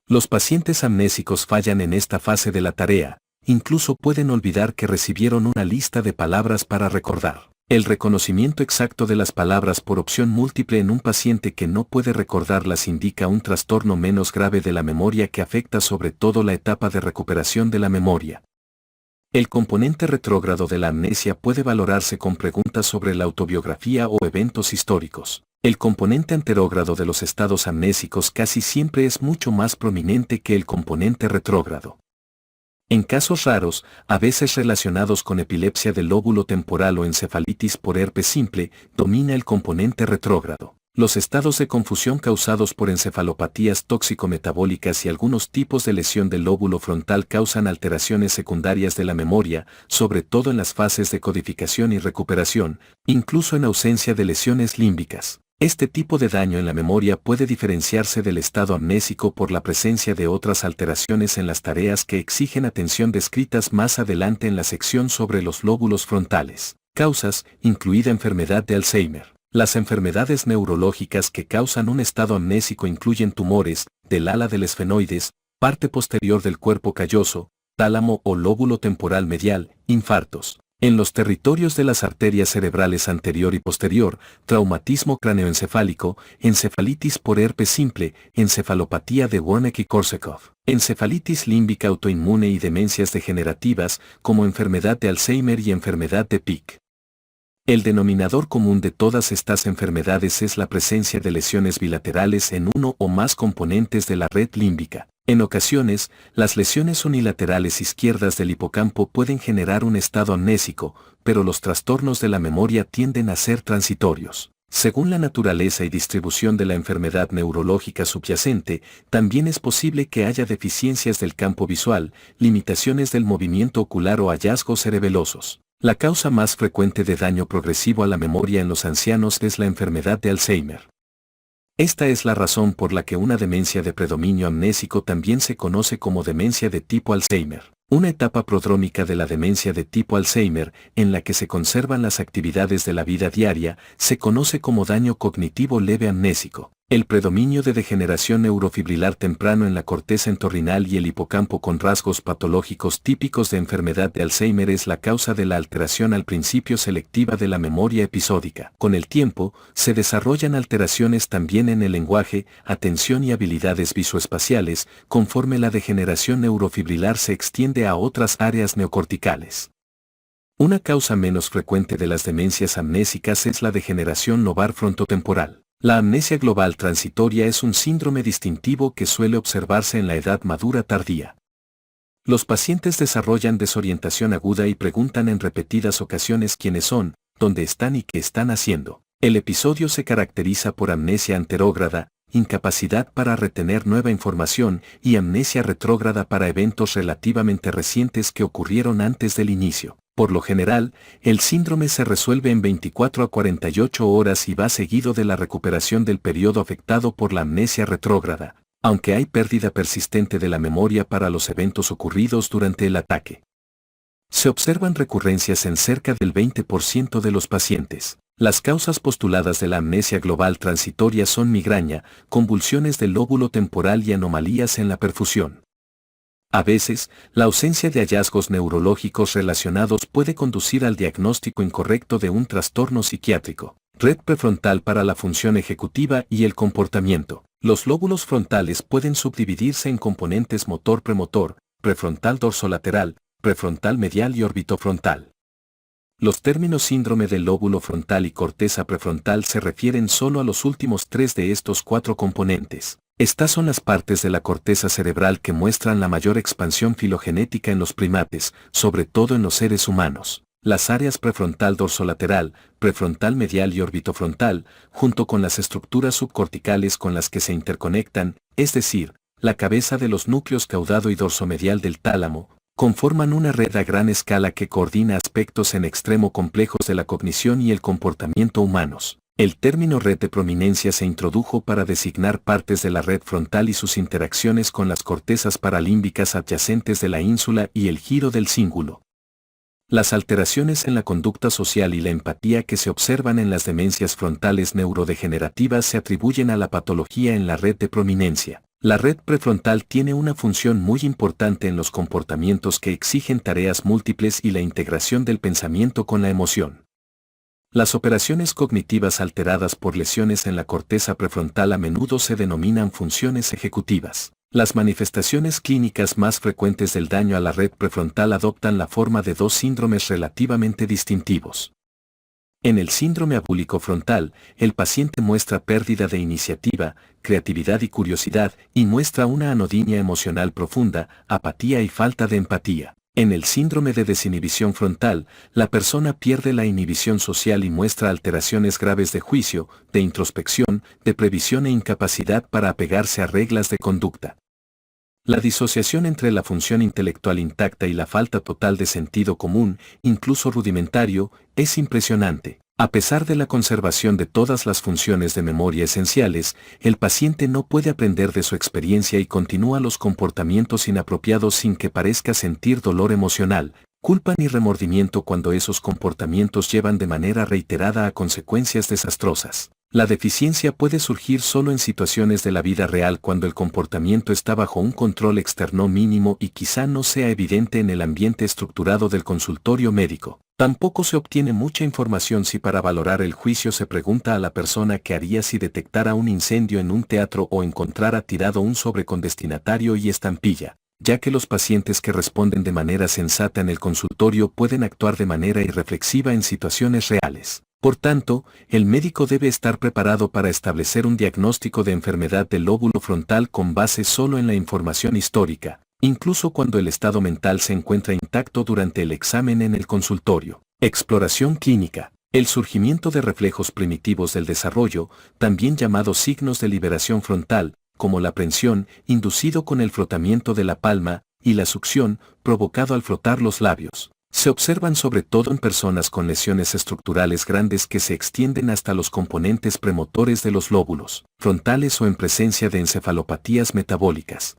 Los pacientes amnésicos fallan en esta fase de la tarea, incluso pueden olvidar que recibieron una lista de palabras para recordar. El reconocimiento exacto de las palabras por opción múltiple en un paciente que no puede recordarlas indica un trastorno menos grave de la memoria que afecta sobre todo la etapa de recuperación de la memoria. El componente retrógrado de la amnesia puede valorarse con preguntas sobre la autobiografía o eventos históricos. El componente anterógrado de los estados amnésicos casi siempre es mucho más prominente que el componente retrógrado. En casos raros, a veces relacionados con epilepsia del lóbulo temporal o encefalitis por herpes simple, domina el componente retrógrado. Los estados de confusión causados por encefalopatías tóxico-metabólicas y algunos tipos de lesión del lóbulo frontal causan alteraciones secundarias de la memoria, sobre todo en las fases de codificación y recuperación, incluso en ausencia de lesiones límbicas. Este tipo de daño en la memoria puede diferenciarse del estado amnésico por la presencia de otras alteraciones en las tareas que exigen atención descritas más adelante en la sección sobre los lóbulos frontales. Causas, incluida enfermedad de Alzheimer. Las enfermedades neurológicas que causan un estado amnésico incluyen tumores, del ala del esfenoides, parte posterior del cuerpo calloso, tálamo o lóbulo temporal medial, infartos. En los territorios de las arterias cerebrales anterior y posterior, traumatismo craneoencefálico, encefalitis por herpes simple, encefalopatía de Wernicke y Korsakoff, encefalitis límbica autoinmune y demencias degenerativas como enfermedad de Alzheimer y enfermedad de Pick. El denominador común de todas estas enfermedades es la presencia de lesiones bilaterales en uno o más componentes de la red límbica. En ocasiones, las lesiones unilaterales izquierdas del hipocampo pueden generar un estado amnésico, pero los trastornos de la memoria tienden a ser transitorios. Según la naturaleza y distribución de la enfermedad neurológica subyacente, también es posible que haya deficiencias del campo visual, limitaciones del movimiento ocular o hallazgos cerebelosos. La causa más frecuente de daño progresivo a la memoria en los ancianos es la enfermedad de Alzheimer. Esta es la razón por la que una demencia de predominio amnésico también se conoce como demencia de tipo Alzheimer. Una etapa prodrómica de la demencia de tipo Alzheimer, en la que se conservan las actividades de la vida diaria, se conoce como daño cognitivo leve amnésico. El predominio de degeneración neurofibrilar temprano en la corteza entorrinal y el hipocampo con rasgos patológicos típicos de enfermedad de Alzheimer es la causa de la alteración al principio selectiva de la memoria episódica. Con el tiempo, se desarrollan alteraciones también en el lenguaje, atención y habilidades visoespaciales, conforme la degeneración neurofibrilar se extiende a otras áreas neocorticales. Una causa menos frecuente de las demencias amnésicas es la degeneración lobar frontotemporal. La amnesia global transitoria es un síndrome distintivo que suele observarse en la edad madura tardía. Los pacientes desarrollan desorientación aguda y preguntan en repetidas ocasiones quiénes son, dónde están y qué están haciendo. El episodio se caracteriza por amnesia anterógrada, incapacidad para retener nueva información y amnesia retrógrada para eventos relativamente recientes que ocurrieron antes del inicio. Por lo general, el síndrome se resuelve en 24 a 48 horas y va seguido de la recuperación del periodo afectado por la amnesia retrógrada, aunque hay pérdida persistente de la memoria para los eventos ocurridos durante el ataque. Se observan recurrencias en cerca del 20% de los pacientes. Las causas postuladas de la amnesia global transitoria son migraña, convulsiones del lóbulo temporal y anomalías en la perfusión. A veces, la ausencia de hallazgos neurológicos relacionados puede conducir al diagnóstico incorrecto de un trastorno psiquiátrico. Red prefrontal para la función ejecutiva y el comportamiento. Los lóbulos frontales pueden subdividirse en componentes motor-premotor, prefrontal dorsolateral, prefrontal medial y orbitofrontal. Los términos síndrome del lóbulo frontal y corteza prefrontal se refieren solo a los últimos tres de estos cuatro componentes. Estas son las partes de la corteza cerebral que muestran la mayor expansión filogenética en los primates, sobre todo en los seres humanos. Las áreas prefrontal dorsolateral, prefrontal medial y orbitofrontal, junto con las estructuras subcorticales con las que se interconectan, es decir, la cabeza de los núcleos caudado y dorsomedial del tálamo, conforman una red a gran escala que coordina aspectos en extremo complejos de la cognición y el comportamiento humanos. El término red de prominencia se introdujo para designar partes de la red frontal y sus interacciones con las cortezas paralímbicas adyacentes de la ínsula y el giro del cíngulo. Las alteraciones en la conducta social y la empatía que se observan en las demencias frontales neurodegenerativas se atribuyen a la patología en la red de prominencia. La red prefrontal tiene una función muy importante en los comportamientos que exigen tareas múltiples y la integración del pensamiento con la emoción. Las operaciones cognitivas alteradas por lesiones en la corteza prefrontal a menudo se denominan funciones ejecutivas. Las manifestaciones clínicas más frecuentes del daño a la red prefrontal adoptan la forma de dos síndromes relativamente distintivos. En el síndrome abúlico frontal, el paciente muestra pérdida de iniciativa, creatividad y curiosidad, y muestra una anodinia emocional profunda, apatía y falta de empatía. En el síndrome de desinhibición frontal, la persona pierde la inhibición social y muestra alteraciones graves de juicio, de introspección, de previsión e incapacidad para apegarse a reglas de conducta. La disociación entre la función intelectual intacta y la falta total de sentido común, incluso rudimentario, es impresionante. A pesar de la conservación de todas las funciones de memoria esenciales, el paciente no puede aprender de su experiencia y continúa los comportamientos inapropiados sin que parezca sentir dolor emocional, culpa ni remordimiento cuando esos comportamientos llevan de manera reiterada a consecuencias desastrosas. La deficiencia puede surgir solo en situaciones de la vida real cuando el comportamiento está bajo un control externo mínimo y quizá no sea evidente en el ambiente estructurado del consultorio médico. Tampoco se obtiene mucha información si para valorar el juicio se pregunta a la persona qué haría si detectara un incendio en un teatro o encontrara tirado un sobre con destinatario y estampilla, ya que los pacientes que responden de manera sensata en el consultorio pueden actuar de manera irreflexiva en situaciones reales. Por tanto, el médico debe estar preparado para establecer un diagnóstico de enfermedad del lóbulo frontal con base solo en la información histórica, incluso cuando el estado mental se encuentra intacto durante el examen en el consultorio. Exploración clínica. El surgimiento de reflejos primitivos del desarrollo, también llamados signos de liberación frontal, como la prensión, inducido con el frotamiento de la palma, y la succión, provocado al frotar los labios. Se observan sobre todo en personas con lesiones estructurales grandes que se extienden hasta los componentes premotores de los lóbulos frontales o en presencia de encefalopatías metabólicas.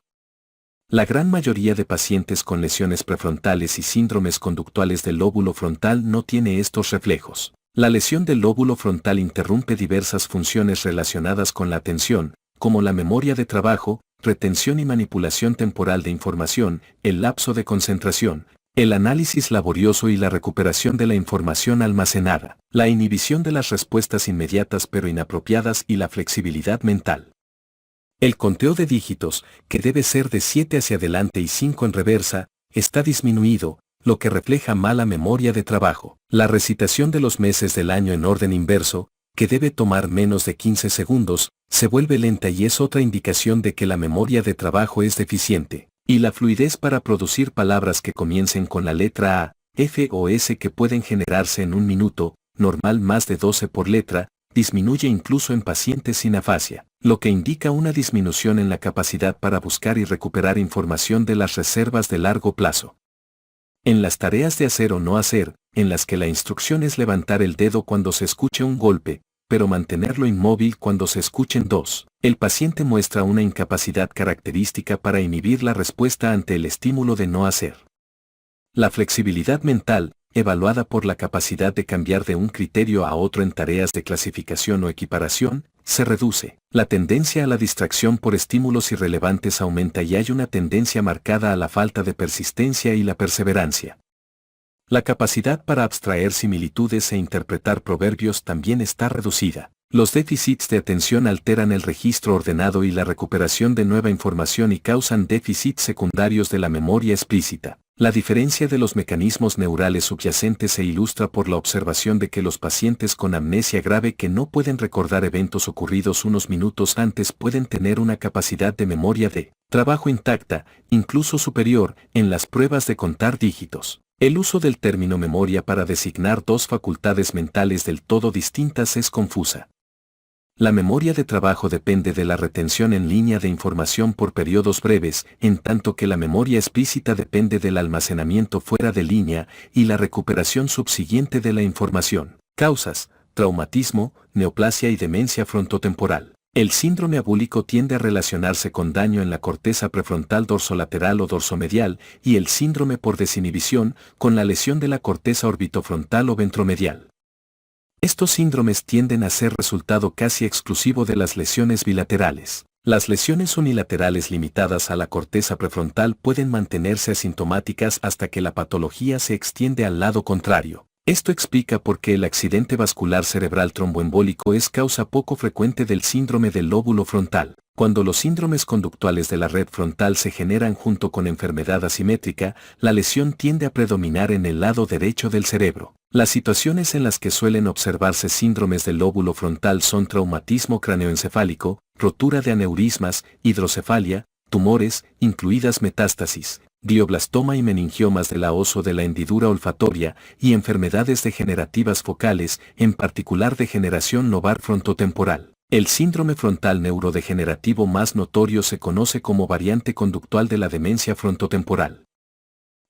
La gran mayoría de pacientes con lesiones prefrontales y síndromes conductuales del lóbulo frontal no tiene estos reflejos. La lesión del lóbulo frontal interrumpe diversas funciones relacionadas con la atención, como la memoria de trabajo, retención y manipulación temporal de información, el lapso de concentración, el análisis laborioso y la recuperación de la información almacenada, la inhibición de las respuestas inmediatas pero inapropiadas y la flexibilidad mental. El conteo de dígitos, que debe ser de 7 hacia adelante y 5 en reversa, está disminuido, lo que refleja mala memoria de trabajo. La recitación de los meses del año en orden inverso, que debe tomar menos de 15 segundos, se vuelve lenta y es otra indicación de que la memoria de trabajo es deficiente. Y la fluidez para producir palabras que comiencen con la letra A, F o S que pueden generarse en un minuto, normal más de 12 por letra, disminuye incluso en pacientes sin afasia, lo que indica una disminución en la capacidad para buscar y recuperar información de las reservas de largo plazo. En las tareas de hacer o no hacer, en las que la instrucción es levantar el dedo cuando se escuche un golpe, pero mantenerlo inmóvil cuando se escuchen dos, el paciente muestra una incapacidad característica para inhibir la respuesta ante el estímulo de no hacer. La flexibilidad mental, evaluada por la capacidad de cambiar de un criterio a otro en tareas de clasificación o equiparación, se reduce. La tendencia a la distracción por estímulos irrelevantes aumenta y hay una tendencia marcada a la falta de persistencia y la perseverancia. La capacidad para abstraer similitudes e interpretar proverbios también está reducida. Los déficits de atención alteran el registro ordenado y la recuperación de nueva información y causan déficits secundarios de la memoria explícita. La diferencia de los mecanismos neurales subyacentes se ilustra por la observación de que los pacientes con amnesia grave que no pueden recordar eventos ocurridos unos minutos antes pueden tener una capacidad de memoria de trabajo intacta, incluso superior, en las pruebas de contar dígitos. El uso del término memoria para designar dos facultades mentales del todo distintas es confusa. La memoria de trabajo depende de la retención en línea de información por periodos breves, en tanto que la memoria explícita depende del almacenamiento fuera de línea y la recuperación subsiguiente de la información. Causas: traumatismo, neoplasia y demencia frontotemporal. El síndrome abúlico tiende a relacionarse con daño en la corteza prefrontal dorsolateral o dorsomedial y el síndrome por desinhibición con la lesión de la corteza orbitofrontal o ventromedial. Estos síndromes tienden a ser resultado casi exclusivo de las lesiones bilaterales. Las lesiones unilaterales limitadas a la corteza prefrontal pueden mantenerse asintomáticas hasta que la patología se extiende al lado contrario. Esto explica por qué el accidente vascular cerebral tromboembólico es causa poco frecuente del síndrome del lóbulo frontal. Cuando los síndromes conductuales de la red frontal se generan junto con enfermedad asimétrica, la lesión tiende a predominar en el lado derecho del cerebro. Las situaciones en las que suelen observarse síndromes del lóbulo frontal son traumatismo craneoencefálico, rotura de aneurismas, hidrocefalia, tumores, incluidas metástasis, glioblastoma y meningiomas de la hoz o de la hendidura olfatoria, y enfermedades degenerativas focales, en particular degeneración lobar frontotemporal. El síndrome frontal neurodegenerativo más notorio se conoce como variante conductual de la demencia frontotemporal.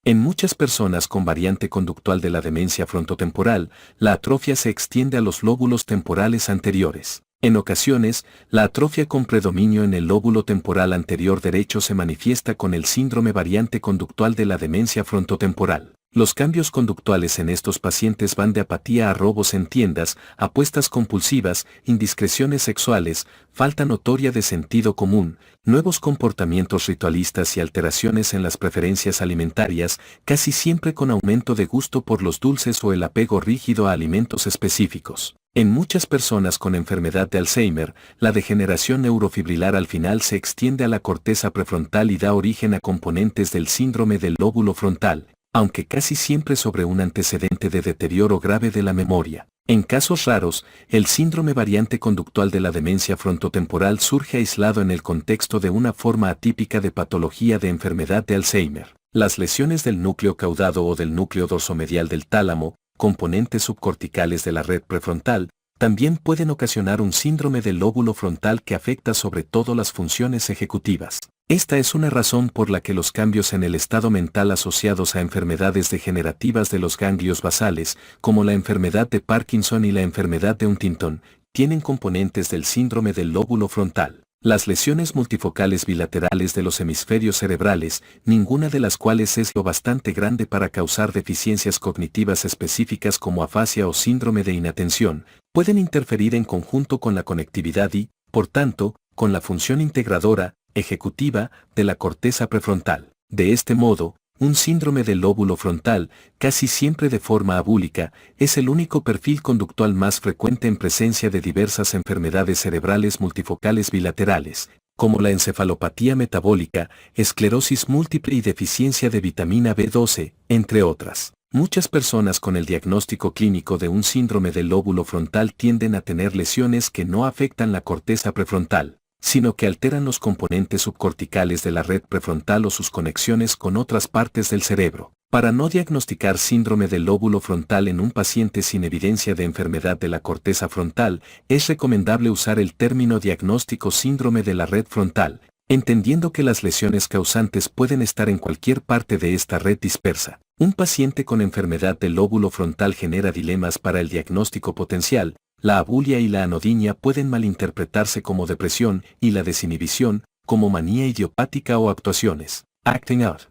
En muchas personas con variante conductual de la demencia frontotemporal, la atrofia se extiende a los lóbulos temporales anteriores. En ocasiones, la atrofia con predominio en el lóbulo temporal anterior derecho se manifiesta con el síndrome variante conductual de la demencia frontotemporal. Los cambios conductuales en estos pacientes van de apatía a robos en tiendas, apuestas compulsivas, indiscreciones sexuales, falta notoria de sentido común, nuevos comportamientos ritualistas y alteraciones en las preferencias alimentarias, casi siempre con aumento de gusto por los dulces o el apego rígido a alimentos específicos. En muchas personas con enfermedad de Alzheimer, la degeneración neurofibrilar al final se extiende a la corteza prefrontal y da origen a componentes del síndrome del lóbulo frontal, aunque casi siempre sobre un antecedente de deterioro grave de la memoria. En casos raros, el síndrome variante conductual de la demencia frontotemporal surge aislado en el contexto de una forma atípica de patología de enfermedad de Alzheimer. Las lesiones del núcleo caudado o del núcleo dorsomedial del tálamo, componentes subcorticales de la red prefrontal, también pueden ocasionar un síndrome del lóbulo frontal que afecta sobre todo las funciones ejecutivas. Esta es una razón por la que los cambios en el estado mental asociados a enfermedades degenerativas de los ganglios basales, como la enfermedad de Parkinson y la enfermedad de Huntington, tienen componentes del síndrome del lóbulo frontal. Las lesiones multifocales bilaterales de los hemisferios cerebrales, ninguna de las cuales es lo bastante grande para causar deficiencias cognitivas específicas como afasia o síndrome de inatención, pueden interferir en conjunto con la conectividad y, por tanto, con la función integradora, ejecutiva, de la corteza prefrontal. De este modo, un síndrome del lóbulo frontal, casi siempre de forma abúlica, es el único perfil conductual más frecuente en presencia de diversas enfermedades cerebrales multifocales bilaterales, como la encefalopatía metabólica, esclerosis múltiple y deficiencia de vitamina B12, entre otras. Muchas personas con el diagnóstico clínico de un síndrome del lóbulo frontal tienden a tener lesiones que no afectan la corteza prefrontal, sino que alteran los componentes subcorticales de la red prefrontal o sus conexiones con otras partes del cerebro. Para no diagnosticar síndrome del lóbulo frontal en un paciente sin evidencia de enfermedad de la corteza frontal, es recomendable usar el término diagnóstico síndrome de la red frontal, entendiendo que las lesiones causantes pueden estar en cualquier parte de esta red dispersa. Un paciente con enfermedad del lóbulo frontal genera dilemas para el diagnóstico potencial. La abulia y la anodinia pueden malinterpretarse como depresión y la desinhibición como manía idiopática o actuaciones, acting out.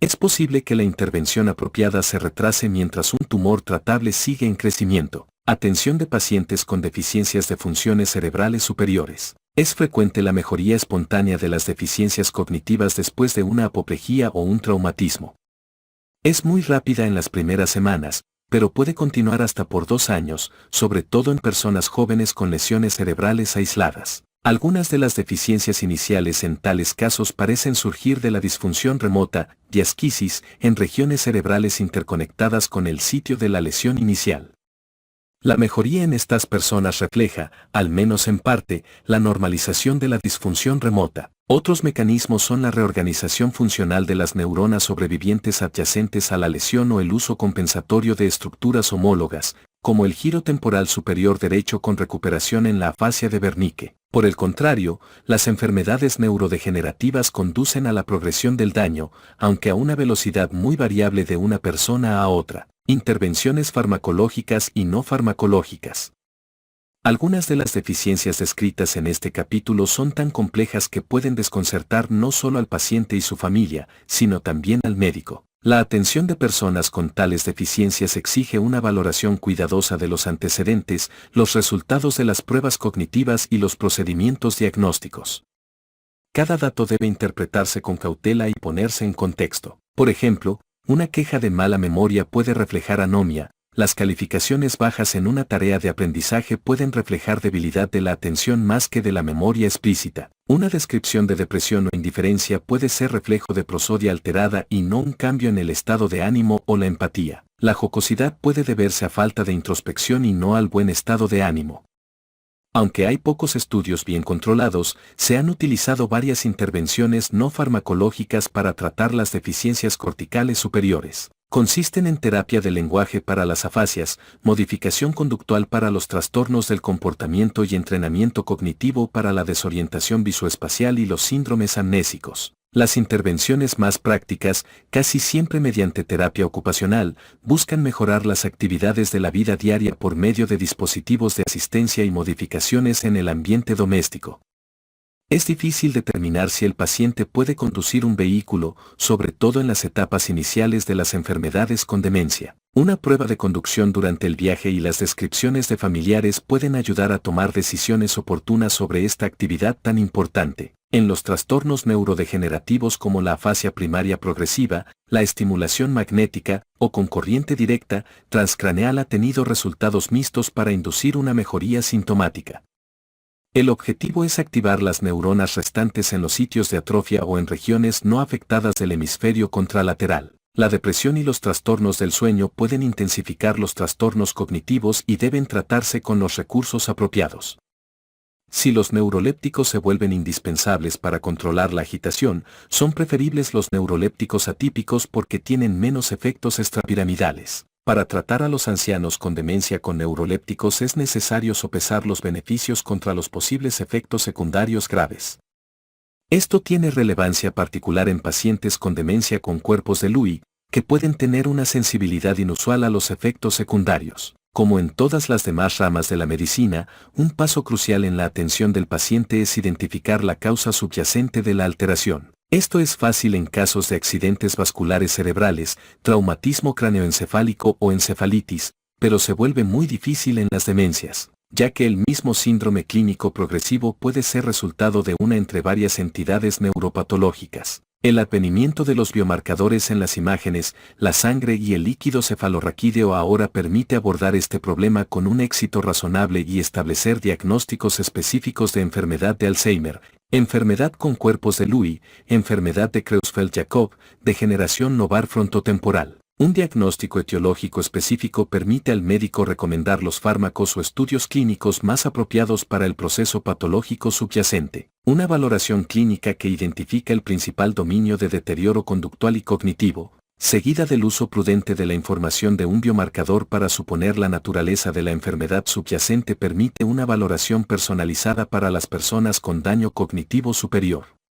Es posible que la intervención apropiada se retrase mientras un tumor tratable sigue en crecimiento. Atención de pacientes con deficiencias de funciones cerebrales superiores. Es frecuente la mejoría espontánea de las deficiencias cognitivas después de una apoplejía o un traumatismo. Es muy rápida en las primeras semanas, pero puede continuar hasta por 2 años, sobre todo en personas jóvenes con lesiones cerebrales aisladas. Algunas de las deficiencias iniciales en tales casos parecen surgir de la disfunción remota, diasquisis, en regiones cerebrales interconectadas con el sitio de la lesión inicial. La mejoría en estas personas refleja, al menos en parte, la normalización de la disfunción remota. Otros mecanismos son la reorganización funcional de las neuronas sobrevivientes adyacentes a la lesión o el uso compensatorio de estructuras homólogas, como el giro temporal superior derecho con recuperación en la afasia de Wernicke. Por el contrario, las enfermedades neurodegenerativas conducen a la progresión del daño, aunque a una velocidad muy variable de una persona a otra. Intervenciones farmacológicas y no farmacológicas. Algunas de las deficiencias descritas en este capítulo son tan complejas que pueden desconcertar no solo al paciente y su familia, sino también al médico. La atención de personas con tales deficiencias exige una valoración cuidadosa de los antecedentes, los resultados de las pruebas cognitivas y los procedimientos diagnósticos. Cada dato debe interpretarse con cautela y ponerse en contexto. Por ejemplo, una queja de mala memoria puede reflejar anomia. Las calificaciones bajas en una tarea de aprendizaje pueden reflejar debilidad de la atención más que de la memoria explícita. Una descripción de depresión o indiferencia puede ser reflejo de prosodia alterada y no un cambio en el estado de ánimo o la empatía. La jocosidad puede deberse a falta de introspección y no al buen estado de ánimo. Aunque hay pocos estudios bien controlados, se han utilizado varias intervenciones no farmacológicas para tratar las deficiencias corticales superiores. Consisten en terapia del lenguaje para las afasias, modificación conductual para los trastornos del comportamiento y entrenamiento cognitivo para la desorientación visoespacial y los síndromes amnésicos. Las intervenciones más prácticas, casi siempre mediante terapia ocupacional, buscan mejorar las actividades de la vida diaria por medio de dispositivos de asistencia y modificaciones en el ambiente doméstico. Es difícil determinar si el paciente puede conducir un vehículo, sobre todo en las etapas iniciales de las enfermedades con demencia. Una prueba de conducción durante el viaje y las descripciones de familiares pueden ayudar a tomar decisiones oportunas sobre esta actividad tan importante. En los trastornos neurodegenerativos como la afasia primaria progresiva, la estimulación magnética, o con corriente directa, transcraneal ha tenido resultados mixtos para inducir una mejoría sintomática. El objetivo es activar las neuronas restantes en los sitios de atrofia o en regiones no afectadas del hemisferio contralateral. La depresión y los trastornos del sueño pueden intensificar los trastornos cognitivos y deben tratarse con los recursos apropiados. Si los neurolépticos se vuelven indispensables para controlar la agitación, son preferibles los neurolépticos atípicos porque tienen menos efectos extrapiramidales. Para tratar a los ancianos con demencia con neurolépticos es necesario sopesar los beneficios contra los posibles efectos secundarios graves. Esto tiene relevancia particular en pacientes con demencia con cuerpos de Lewy, que pueden tener una sensibilidad inusual a los efectos secundarios. Como en todas las demás ramas de la medicina, un paso crucial en la atención del paciente es identificar la causa subyacente de la alteración. Esto es fácil en casos de accidentes vasculares cerebrales, traumatismo craneoencefálico o encefalitis, pero se vuelve muy difícil en las demencias, ya que el mismo síndrome clínico progresivo puede ser resultado de una entre varias entidades neuropatológicas. El advenimiento de los biomarcadores en las imágenes, la sangre y el líquido cefalorraquídeo ahora permite abordar este problema con un éxito razonable y establecer diagnósticos específicos de enfermedad de Alzheimer, enfermedad con cuerpos de Lewy, enfermedad de Creutzfeldt-Jakob, degeneración lobar frontotemporal. Un diagnóstico etiológico específico permite al médico recomendar los fármacos o estudios clínicos más apropiados para el proceso patológico subyacente. Una valoración clínica que identifica el principal dominio de deterioro conductual y cognitivo, seguida del uso prudente de la información de un biomarcador para suponer la naturaleza de la enfermedad subyacente, permite una valoración personalizada para las personas con daño cognitivo superior.